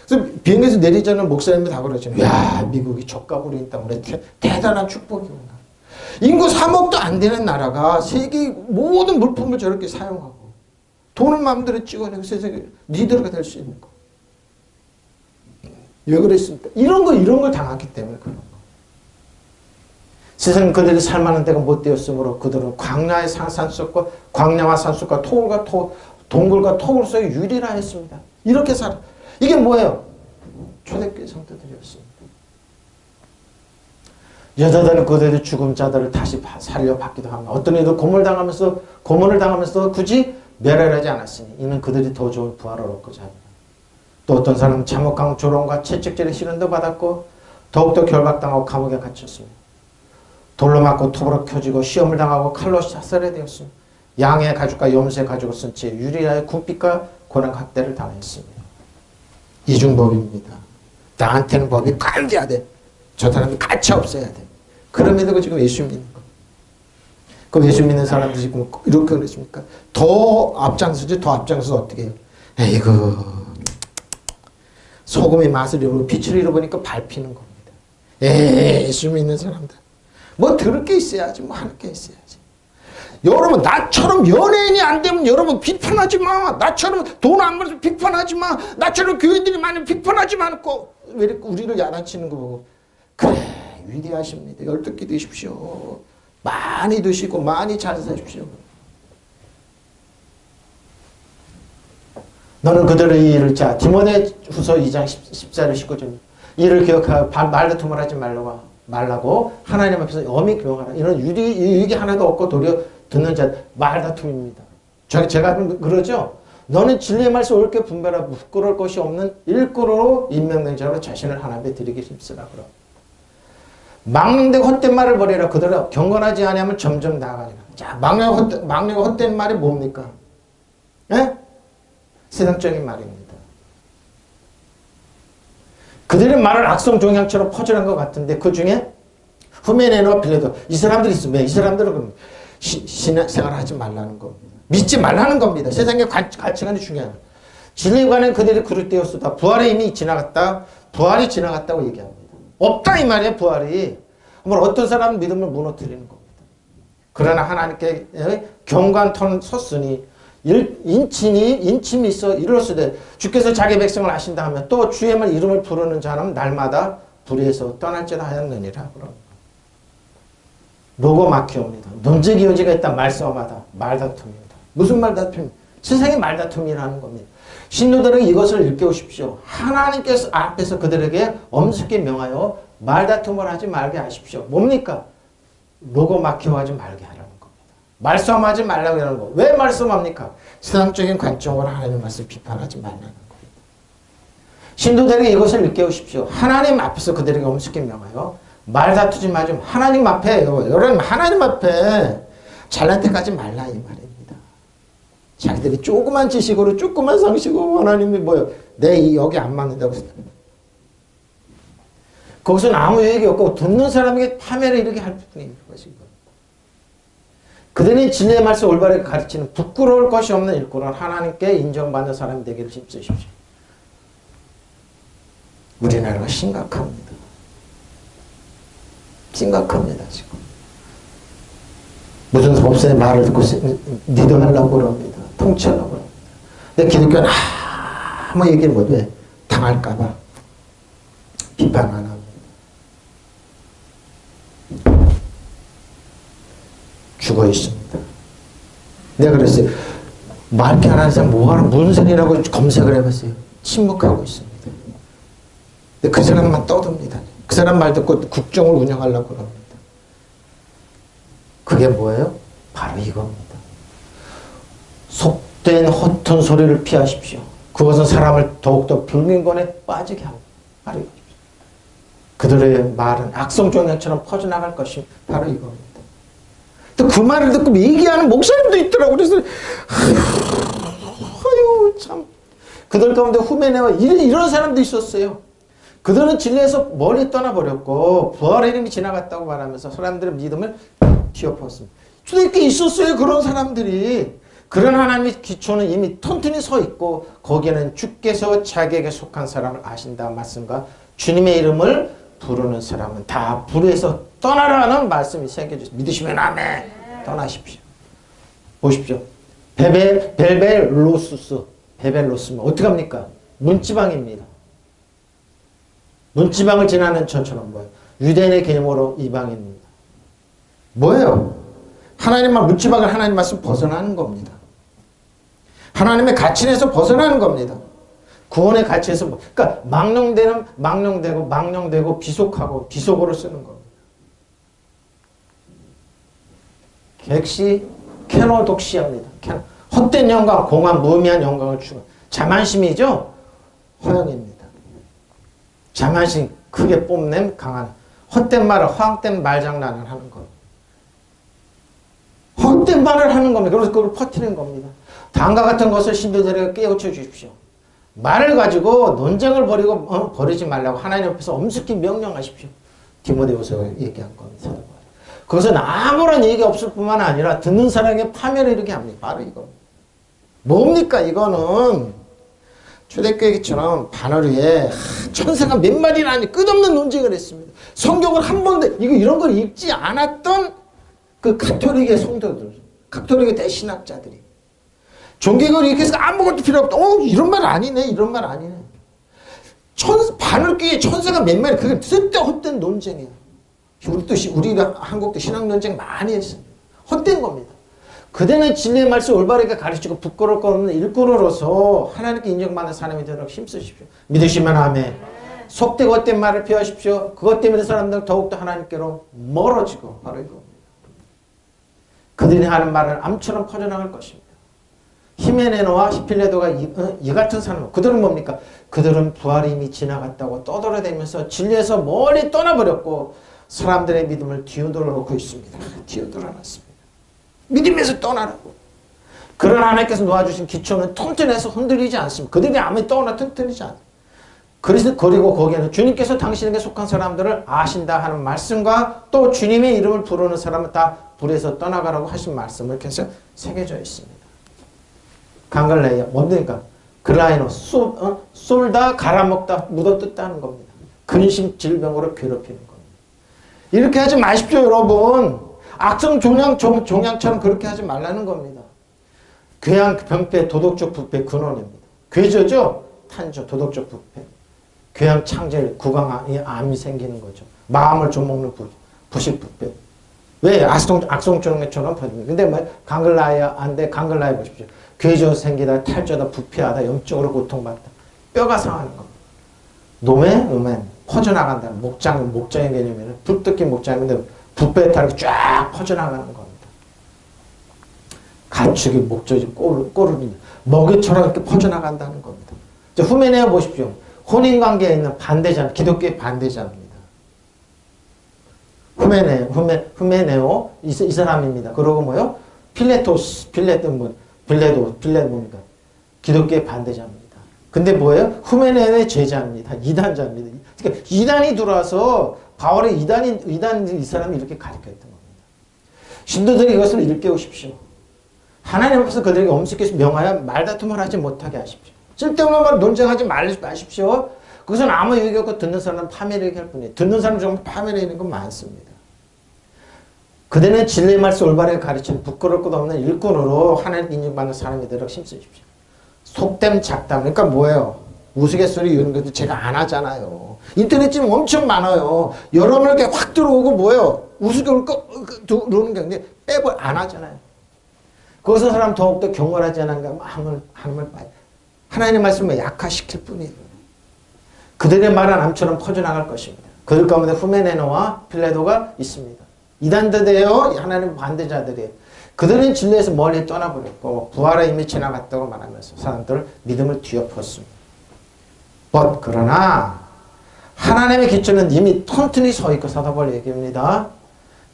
S1: 그래서 비행기에서 내리자는 목사님이 다 그러잖아요. 야, 미국이 적가구리 있다. 그래 대단한 축복이구나. 인구 3억도 안 되는 나라가 세계 모든 물품을 저렇게 사용하고 돈을 마음대로 찍어내고 세상에 리더가 될 수 있는 거. 왜 그랬습니까? 이런 걸 당했기 때문에 그런 거. 세상 그들이 살만한 데가 못 되었으므로 그들은 광야의 산속과 광야와 산속과 동굴과 토굴 속에 유리라 했습니다. 이렇게 살아. 이게 뭐예요? 초대교회 성도들이었습니다. 여자들은 그들의 죽은 자들을 다시 살려받기도 합니다. 어떤 이도 고문을 당하면서 굳이 멸하지 않았으니 이는 그들이 더 좋은 부활을 얻고자 합니다. 또 어떤 사람은 참혹한 조롱과 채찍질의 시련도 받았고 더욱더 결박당하고 감옥에 갇혔습니다. 돌로 맞고 톱으로 켜지고 시험을 당하고 칼로 사살되었습니다. 양의 가죽과 염소의 가죽을 쓴 채 유리라의 군핍과 고난학대를 당했습니다. 이중법입니다. 나한테는 법이 관대해야 돼. 저 사람이 가차 없어야 돼. 그럼에도 지금 예수 믿는 거. 그럼 예수 믿는 사람들이 지금 이렇게 그러십니까? 더 앞장서지, 더 앞장서서 어떻게 해요? 에이구, 소금의 맛을 잃어버리고 빛을 잃어버리니까 밟히는 겁니다. 예수 믿는 사람들. 뭐 들을 게 있어야지, 뭐 할 게 있어야지. 여러분, 나처럼 연예인이 안 되면 여러분 비판하지 마. 나처럼 돈 안 벌어서 비판하지 마. 나처럼 교회들이 많이 비판하지 말고. 왜 이렇게 우리를 야단치는 거 보고. 그래, 위대하십니다. 열두 끼 드십시오. 많이 드시고 많이 잘 사십시오. 너는 그들의 일을 자 디모데후서 2장 14절 19절 이를 기억하고 말다툼을 하지 말라고 하나님 앞에서 엄히 교명하라. 이런 유익이 하나도 없고 도리어 듣는 자 말다툼입니다. 제가 그러죠. 너는 진리의 말씀 옳게 분별하고 부끄러울 것이 없는 일꾼으로 임명된 자로 자신을 하나님께 드리기 힘쓰라. 그럼 막내고 헛된 말을 버리라. 그들은 경건하지 않으면 점점 나아가리라. 자, 막내고 헛된 말이 뭡니까? 예? 세상적인 말입니다. 그들의 말을 악성 종양처럼 퍼져난 것 같은데 그 중에 후메네노와 빌레도 이 사람들이 있으면 이 사람들은 신앙생활을 하지 말라는 겁니다. 믿지 말라는 겁니다. 세상의 가치관이 중요해요. 진리관은 그들이 그릇되었으다. 부활이 이미 지나갔다. 부활이 지나갔다고 얘기합니다. 없다 이 말이에요. 부활이. 어떤 사람은 믿음을 무너뜨리는 겁니다. 그러나 하나님께 경관턴 섰으니 인침이 있어 이르렀으되 주께서 자기 백성을 아신다 하면 또 주의 이름을 부르는 자는 날마다 불의에서 떠날지라 하였느니라. 로고마키오입니다. 논쟁의 여지가 있다. 말싸움하다. 말다툼입니다. 무슨 말다툼입니까? 세상의 말다툼이라는 겁니다. 신도들은 이것을 일깨우십시오. 하나님께서 앞에서 그들에게 엄습게 명하여 말다툼을 하지 말게 하십시오. 뭡니까? 로고마키오 하지 말게 하라는 겁니다. 말싸움하지 말라고 하는 거. 왜 말싸움합니까? 세상적인 관점으로 하나님 말씀을 비판하지 말라는 겁니다. 신도들에게 이것을 일깨우십시오. 하나님 앞에서 그들에게 엄습게 명하여 말다투지 마좀 하나님 앞에 여러분 하나님 앞에 잘난 때까지 말라 이 말입니다. 자기들이 조그만 지식으로 조그만 상식으로 하나님이 뭐요? 내 여기 안 맞는다고 생각합니다. 거기서는 아무 얘기 없고 듣는 사람에게 파멸을 이렇게 할 뿐인 것인 거예요. 그들이 진리의 말씀 올바르게 가르치는 부끄러울 것이 없는 일꾼은 하나님께 인정받는 사람이 되기를 힘쓰십시오. 우리나라가 심각합니다. 심각합니다 지금. 무슨 법사의 말을 듣고 리더하려고 그럽니다. 통치하려고 그럽니다. 근데 기독교는 아무 얘기를 못해. 당할까봐 비판 안 합니다. 죽어 있습니다. 내가 그랬어요. 말게 안 하는 사람 무슨 소리라고 검색을 해봤어요. 침묵하고 있습니다. 근데 그 사람만 떠듭니다. 그 사람 말 듣고 국정을 운영하려고 합니다. 그게 뭐예요? 바로 이겁니다. 속된 허튼 소리를 피하십시오. 그것은 사람을 더욱더 불민권에 빠지게 합니다. 바로 이겁니다. 그들의 말은 악성종양처럼 퍼져나갈 것이 바로 이겁니다. 또 그 말을 듣고 얘기하는 목사님도 있더라고요. 그래서 아유 참 그들 가운데 후메네와 이런 사람도 있었어요. 그들은 진리에서 멀리 떠나버렸고 부활의 이름이 지나갔다고 말하면서 사람들의 믿음을 뒤엎었습니다. 초대교회에 있었어요. 그런 사람들이. 그런 하나님의 기초는 이미 튼튼히 서 있고 거기에는 주께서 자기에게 속한 사람을 아신다 말씀과 주님의 이름을 부르는 사람은 다 불에서 떠나라는 말씀이 새겨졌습니다. 믿으시면 아멘. 떠나십시오. 보십시오. 베벨로스스. 베벨로스면 어떻게 합니까? 문지방입니다. 문지방을 지나는 저처럼 뭐예요? 유대인의 개념으로 이방인입니다. 뭐예요? 하나님만 문지방을 하나님 말씀 벗어나는 겁니다. 하나님의 가치에서 벗어나는 겁니다. 구원의 가치에서 그러니까 망령되고 비속하고 비속어를 쓰는 겁니다. 객시 캐노독시합니다. 헛된 영광, 공한 무의미한 영광을 추구. 자만심이죠. 허영입니다. 자만심 크게 뽐낸 강한 헛된 말을 허황된 말장난을 하는 겁니다. 헛된 말을 하는 겁니다. 그래서 그걸 퍼뜨리는 겁니다. 다음과 같은 것을 신도들에게 깨우쳐 주십시오. 말을 가지고 논쟁을 버리지 말라고 하나님 앞에서 엄숙히 명령하십시오. 디모데후서 얘기한 겁니다. 그것은 아무런 얘기가 없을 뿐만 아니라 듣는 사람에게 파멸을 이르게 합니다. 바로 이거. 뭡니까 이거는? 초대교회처럼 바늘 위에 천사가 몇 마리라니 끝없는 논쟁을 했습니다. 성경을 한 번도 이런 걸 읽지 않았던 그 가톨릭의 성도들, 가톨릭의 대신학자들이 종교를 이렇게 해서 아무것도 필요 없다. 이런 말 아니네. 이런 말 아니네. 바늘귀에 천사가 몇 마리 그게 쓸데없는 헛된 논쟁이에요. 우리 한국도 신학 논쟁 많이 했어요. 헛된 겁니다. 그대는 진리의 말씀 올바르게 가르치고 부끄러울 것 없는 일꾼으로서 하나님께 인정받는 사람이 되도록 힘쓰십시오. 믿으시면 아멘. 속되고 헛된 말을 피하십시오. 그것 때문에 사람들은 더욱더 하나님께로 멀어지고 바로 이겁니다. 그들이 하는 말은 암처럼 퍼져나갈 것입니다. 히메네노와 필레도가 이 같은 사람, 그들은 뭡니까? 그들은 부활이 이미 지나갔다고 떠돌아다니면서 진리에서 멀리 떠나버렸고 사람들의 믿음을 뒤흔들어 놓고 있습니다. 뒤흔들어 놨습니다. 믿음에서 떠나라고. 그러나 하나님께서 놓아주신 기초는 튼튼해서 흔들리지 않습니다. 그들이 아무리 떠나 튼튼하지 않습니다. 그리고 거기에는 주님께서 당신에게 속한 사람들을 아신다 하는 말씀과 또 주님의 이름을 부르는 사람은 다 불에서 떠나가라고 하신 말씀을 이렇게 해서 새겨져 있습니다. 강갈레이아 뭡니까? 글라이노 쏠다 갈아먹다 묻어뜯다는 겁니다. 근심 질병으로 괴롭히는 겁니다. 이렇게 하지 마십시오 여러분. 악성 종양처럼 그렇게 하지 말라는 겁니다. 괴양 병폐 도덕적 부패 근원입니다. 괴저죠? 탄저 도덕적 부패. 괴양 창절 구강암이 암이 생기는 거죠. 마음을 좀먹는 부식 부패. 왜? 악성종양처럼 퍼집니다. 근데 뭐 강글라이아 안 돼. 강글라이아 보십시오. 괴저 생기다 탈저다 부패하다 영적으로 고통받다. 뼈가 상하는 겁니다. 노멘 퍼져나간다. 목장의 개념에는 불뜯긴 목장인데 부패 타락이 쫙 퍼져나가는 겁니다. 가축이 목젖이 꼬르니 먹이처럼 이렇게 퍼져나간다는 겁니다. 후메네오 보십시오. 혼인관계에 있는 반대자, 기독교의 반대자입니다. 후메네오 이 사람입니다. 그리고 뭐요? 빌레도 뭡니까? 기독교의 반대자입니다. 근데 뭐예요? 후메네오의 제자입니다. 이단자입니다. 그러니까 이단이 들어와서 바울의 이단 이 사람이 이렇게 가르쳤던 겁니다. 신도들이 이것을 일깨우십시오. 하나님 앞에서 그들에게 엄숙히 명하여 말다툼을 하지 못하게 하십시오. 쓸데없는 말 논쟁하지 마십시오. 그것은 아무 의미 없고 듣는 사람은 파멸하게 할 뿐이에요. 듣는 사람 정말 파멸하는 건 많습니다. 그대는 진리의 말씀 올바르게 가르치는 부끄러울 것 없는 일꾼으로 하나님 인정받는 사람이 되도록 힘쓰십시오. 속담 작담 그러니까 뭐예요? 우스갯소리 이런 것도 제가 안 하잖아요. 인터넷 지금 엄청 많아요. 여러분을 이렇게 확 들어오고 뭐예요? 우스갯소리 들어오는 게 아닌데 빼고 안 하잖아요. 그것은 사람 더욱더 경건하지 않은가 하나님의 말씀을 약화시킬 뿐이에요. 그들의 말은 암처럼 퍼져나갈 것입니다. 그들 가운데 후메네노와 필레도가 있습니다. 이단들이에요. 하나님 반대자들이에요. 그들은 진리에서 멀리 떠나버렸고 부활에 이미 지나갔다고 말하면서 사람들 믿음을 뒤엎었습니다. 그러나 하나님의 기초는 이미 튼튼히 서 있고 사도바울이 얘기합니다.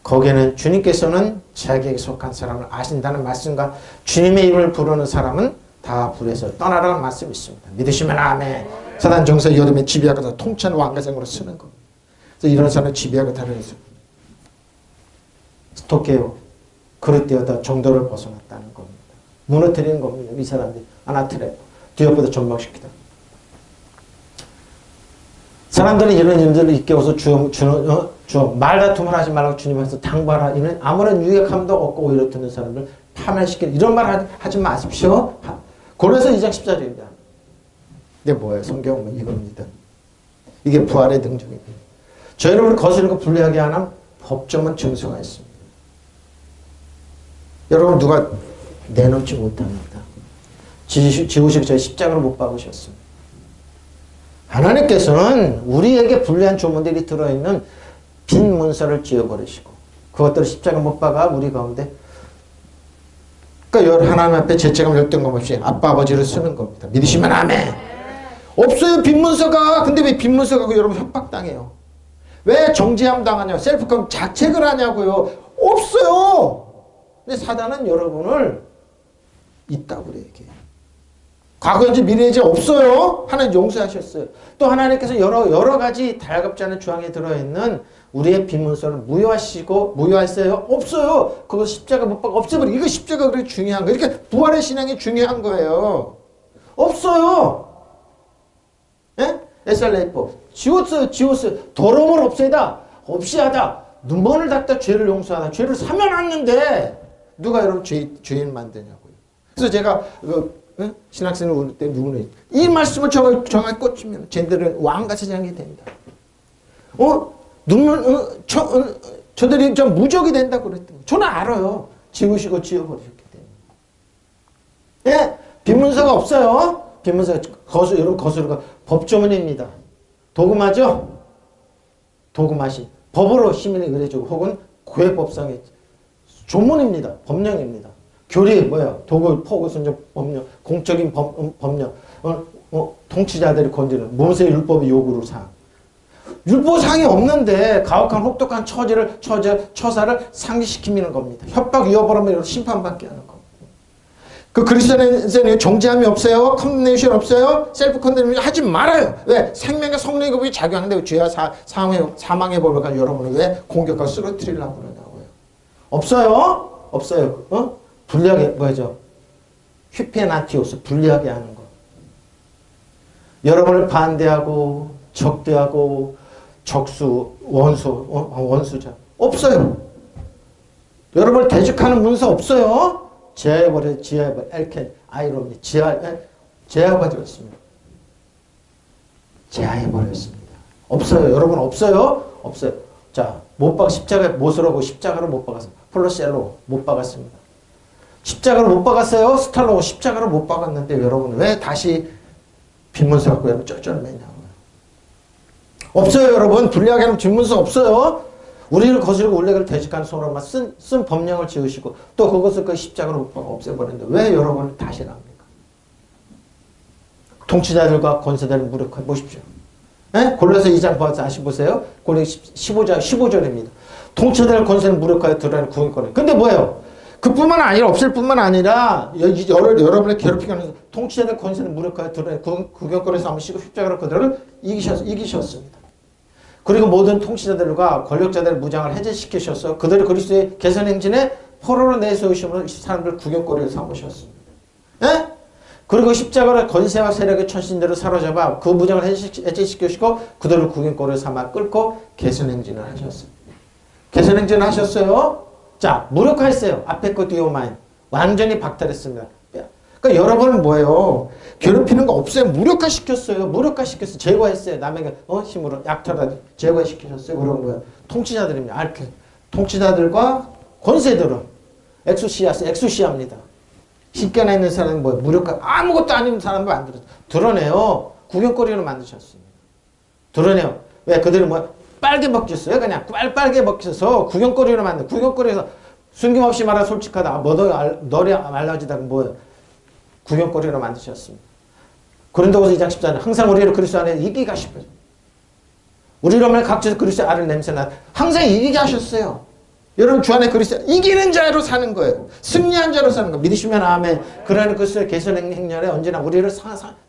S1: 거기에는 주님께서는 자기에게 속한 사람을 아신다는 말씀과 주님의 이름을 부르는 사람은 다 불에서 떠나라는 말씀이 있습니다. 믿으시면 아멘. 사단 정서 여름에 지비하고 통찬 왕가장으로 쓰는 겁니다. 그래서 이런 사람은 지비하고 다르면서 스토케오 그릇 되었다 정도를 벗어났다는 겁니다. 무너뜨리는 겁니다. 이 사람들이 아나트레 뒤엎어도 전망시키다. 사람들은 이런 일들을 일깨워서 말다툼을 하지 말라고 주님께서 당부하라. 이는 아무런 유익함도 없고 오히려 듣는 사람을 파멸시키는 이런 말 하지 마십시오. 고린도서 2장 14절입니다. 이게 뭐예요? 성경은 이겁니다. 이게 부활의 등정입니다. 저희를 거스르고 불리하게 하는 법정은 증서가 있습니다. 여러분 누가 내놓지 못합니다. 지우시고 저희 십자가로 못 박으셨습니다. 하나님께서는 우리에게 불리한 조문들이 들어있는 빈 문서를 지어버리시고 그것들을 십자가 못 박아 우리 가운데 그러니까 하나님 앞에 죄책감 열등감 없이 아빠 아버지를 쓰는 겁니다. 믿으시면 아멘. 없어요 빈 문서가. 근데 왜 빈 문서가 여러분 협박당해요? 왜 정죄함 당하냐고 셀프컴 자책을 하냐고요. 없어요. 근데 사단은 여러분을 있다고 얘기해요. 과거인지 미래인지 없어요. 하나님 용서하셨어요. 또 하나님께서 여러 가지 달갑지 않은 조항에 들어있는 우리의 빈문서를 무효하셨어요? 없어요. 그거 십자가 못 박아 없애버려. 이거 십자가 그렇게 중요한 거예요. 이렇게 부활의 신앙이 중요한 거예요. 없어요. 예? 에살레이포 지웠어요. 더러움을 없애다. 없이 하다. 눈먼을 닫다. 죄를 용서하다. 죄를 사면하는데 누가 여러분 죄인 만드냐고요. 그래서 제가 신학생을 올 때 누구는 이 말씀을 정확히 꽂히면 쟤들은 왕같이 생각이 된다. 저들이 좀 무적이 된다고 그랬더니 저는 알아요. 지우시고 지워버리셨기 때문에. 예? 빈문서가 없어요. 빈문서가 여러분 거스르가 법조문입니다. 도금하죠? 도금하신 법으로 시민이 의뢰주고 혹은 구회법상의 조문입니다. 법령입니다. 교리 뭐야? 도구, 포구, 선정, 법령, 공적인 법령, 통치자들이 건드리는 모세의 율법의 요구를 사항. 율법사항이 없는데 가혹한 혹독한 처사를 상기시키는 겁니다. 협박, 위협을 하면 심판받게 하는 겁니다. 그 그리스도인에는 정죄함이 없어요. 컨데네이션 없어요. 셀프 컨데네이션 하지 말아요. 왜? 생명과 성령의 법이 작용하는데 죄와 사망의 법을 가지고 여러분을 왜 공격하고 쓰러뜨리려고 그러냐고요. 없어요. 없어요. 불리하게 뭐죠? 휘페나티오스 불리하게 하는 거. 여러분을 반대하고 적대하고 적수 원수자 없어요. 여러분을 대적하는 문서 없어요. 지하해버려 엘켄 아이롬니 제하해버렸습니다. 제하해버렸습니다. 없어요. 여러분 없어요. 없어요. 자 십자가에 못으로 십자가로 못 박았어. 폴로셀로 못 박았습니다. 십자가로 못 박았어요. 스탈로 십자가로 못 박았는데 여러분 왜 다시 빈문서 갖고 여러분 쩔쩔매냐고요. 없어요. 여러분 불리하게 하면 빈문서 없어요. 우리를 거스르고 우리를 대적하는 손으로만 쓴 법령을 지으시고 또 그것을 그 십자가로 못 박아 없애버리는데 왜 여러분을 다시 합니까? 통치자들과 권세자를 무력해 보십시오. 예? 골로새 2장 다시 보세요. 골로새 15절입니다. 통치자들 권세는 무력하여 드러나는 구원권을. 근데 뭐예요? 그뿐만 아니라 없을 뿐만 아니라 여러분의 괴롭히게 하는 통치자들 권세는 무력하여 드러나는 구경권에서 삼으시고 십자가로 그들을 이기셨습니다. 그리고 모든 통치자들과 권력자들의 무장을 해제시키셔서 그들이 그리스도의 개선 행진에 포로로 내세우심으로 사람들 구경거리를 삼으셨습니다. 예? 그리고 십자가로 권세와 세력의 천신들을 사로잡아 그 무장을 해제시키시고 그들을 구경거리를 삼아 끌고 개선 행진을 하셨습니다. 개선 행진을 하셨어요. 자, 무력화했어요. 앞에 거 뒤에 오마인. 완전히 박탈했습니다. 그러니까 여러분은 뭐예요? 괴롭히는 거 없어요. 무력화시켰어요. 무력화시켰어요. 제거했어요. 남에게 힘으로 약탈하다 제거시키셨어요. 그런 거예요. 통치자들입니다. 알케. 통치자들과 권세들은 엑수시아입니다. 십계나 있는 사람은 뭐예요? 무력화. 아무것도 아닌 사람을 만들었어요. 드러내요. 구경거리로 만드셨습니다. 드러내요. 왜? 그들은 뭐예요? 빨개 먹혔어요. 그냥 빨게 먹혀서 구경거리로 만든 구경거리에서 숨김없이 말하 솔직하다. 너리 말라지다가 뭐예요? 구경거리로 만드셨습니다. 고린도후서 2장 14절 항상 우리를 그리스도 안에 이기가 싶어요. 우리로만 각지에서 그리스도의 알을 냄새나 항상 이기게 하셨어요. 여러분 주 안에 그리스도 이기는 자로 사는 거예요. 승리한 자로 사는 거예요. 믿으시면 아멘. 그러나 그리스도의 개선 행렬에 언제나 우리를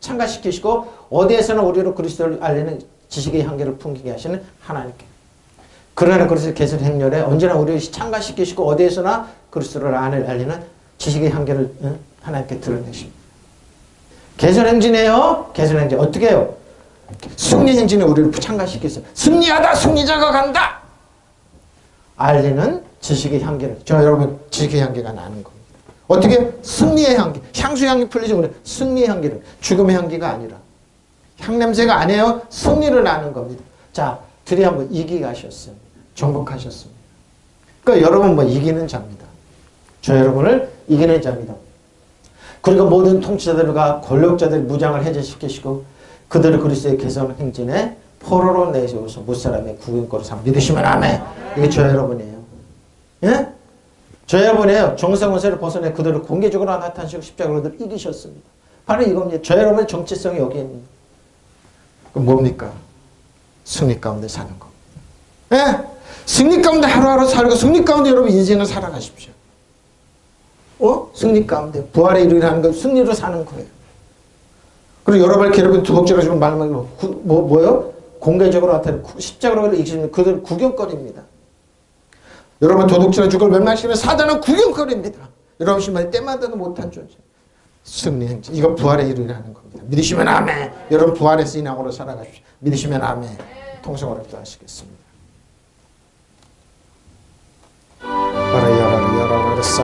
S1: 참가시키시고 어디에서나 우리로 그리스도를 알리는 지식의 향기를 풍기게 하시는 하나님께. 그러나 그리스도의 개선 행렬에 언제나 우리를 참가시키시고 어디에서나 그리스도를 알리는 지식의 향기를 하나님께 드러내십니다. 개선 행진이에요. 개선 행진 어떻게 해요? 승리 행진에 우리를 참가시켰어요. 승리하다 승리자가 간다. 알리는 지식의 향기를. 저 여러분 지식의 향기가 나는 겁니다. 어떻게? 승리의 향기. 향수 향기 풀리지 못해. 승리의 향기를. 죽음의 향기가 아니라. 향냄새가 아니에요. 승리를 나는 겁니다. 자, 드디어 한번 이기게 하셨습니다. 정복하셨습니다. 그러니까 여러분 뭐 이기는 자입니다. 저 여러분을 이기는 자입니다. 그리고 모든 통치자들과 권력자들 무장을 해제시키시고 그들을 그리스도의 개선 행진에 포로로 내세워서 무사람의 구경거로 삼 믿으시면 아멘. 이게 저 여러분이에요. 예? 저 여러분이에요. 정상원세를 벗어내 그들을 공개적으로 나타내시고 십자가로 그들을 이기셨습니다. 바로 이겁니다. 저 여러분의 정체성이 여기에 있는 거예요. 그럼 뭡니까? 승리 가운데 사는 겁니다. 예? 승리 가운데 하루하루 살고 승리 가운데 여러분 인생을 살아가십시오. 승리 가운데 부활의 일이라는 건 승리로 사는 거예요. 그리고 여러분을 괴롭힌 두목제로 지금 말하면 뭐요? 공개적으로 나타내는 십자가로 이기시는 그들 구경거리입니다. 여러분 도둑질한 죽을 멸망시키는 사단은 구경거리입니다. 여러분 신발 때마다도 못한 존재. 승리 행진. 이건 부활의 일이라는 겁니다. 믿으시면 아멘. 여러분 부활의 신앙으로 살아가십시오. 믿으시면 아멘. 통성으로 기도하시겠습니다.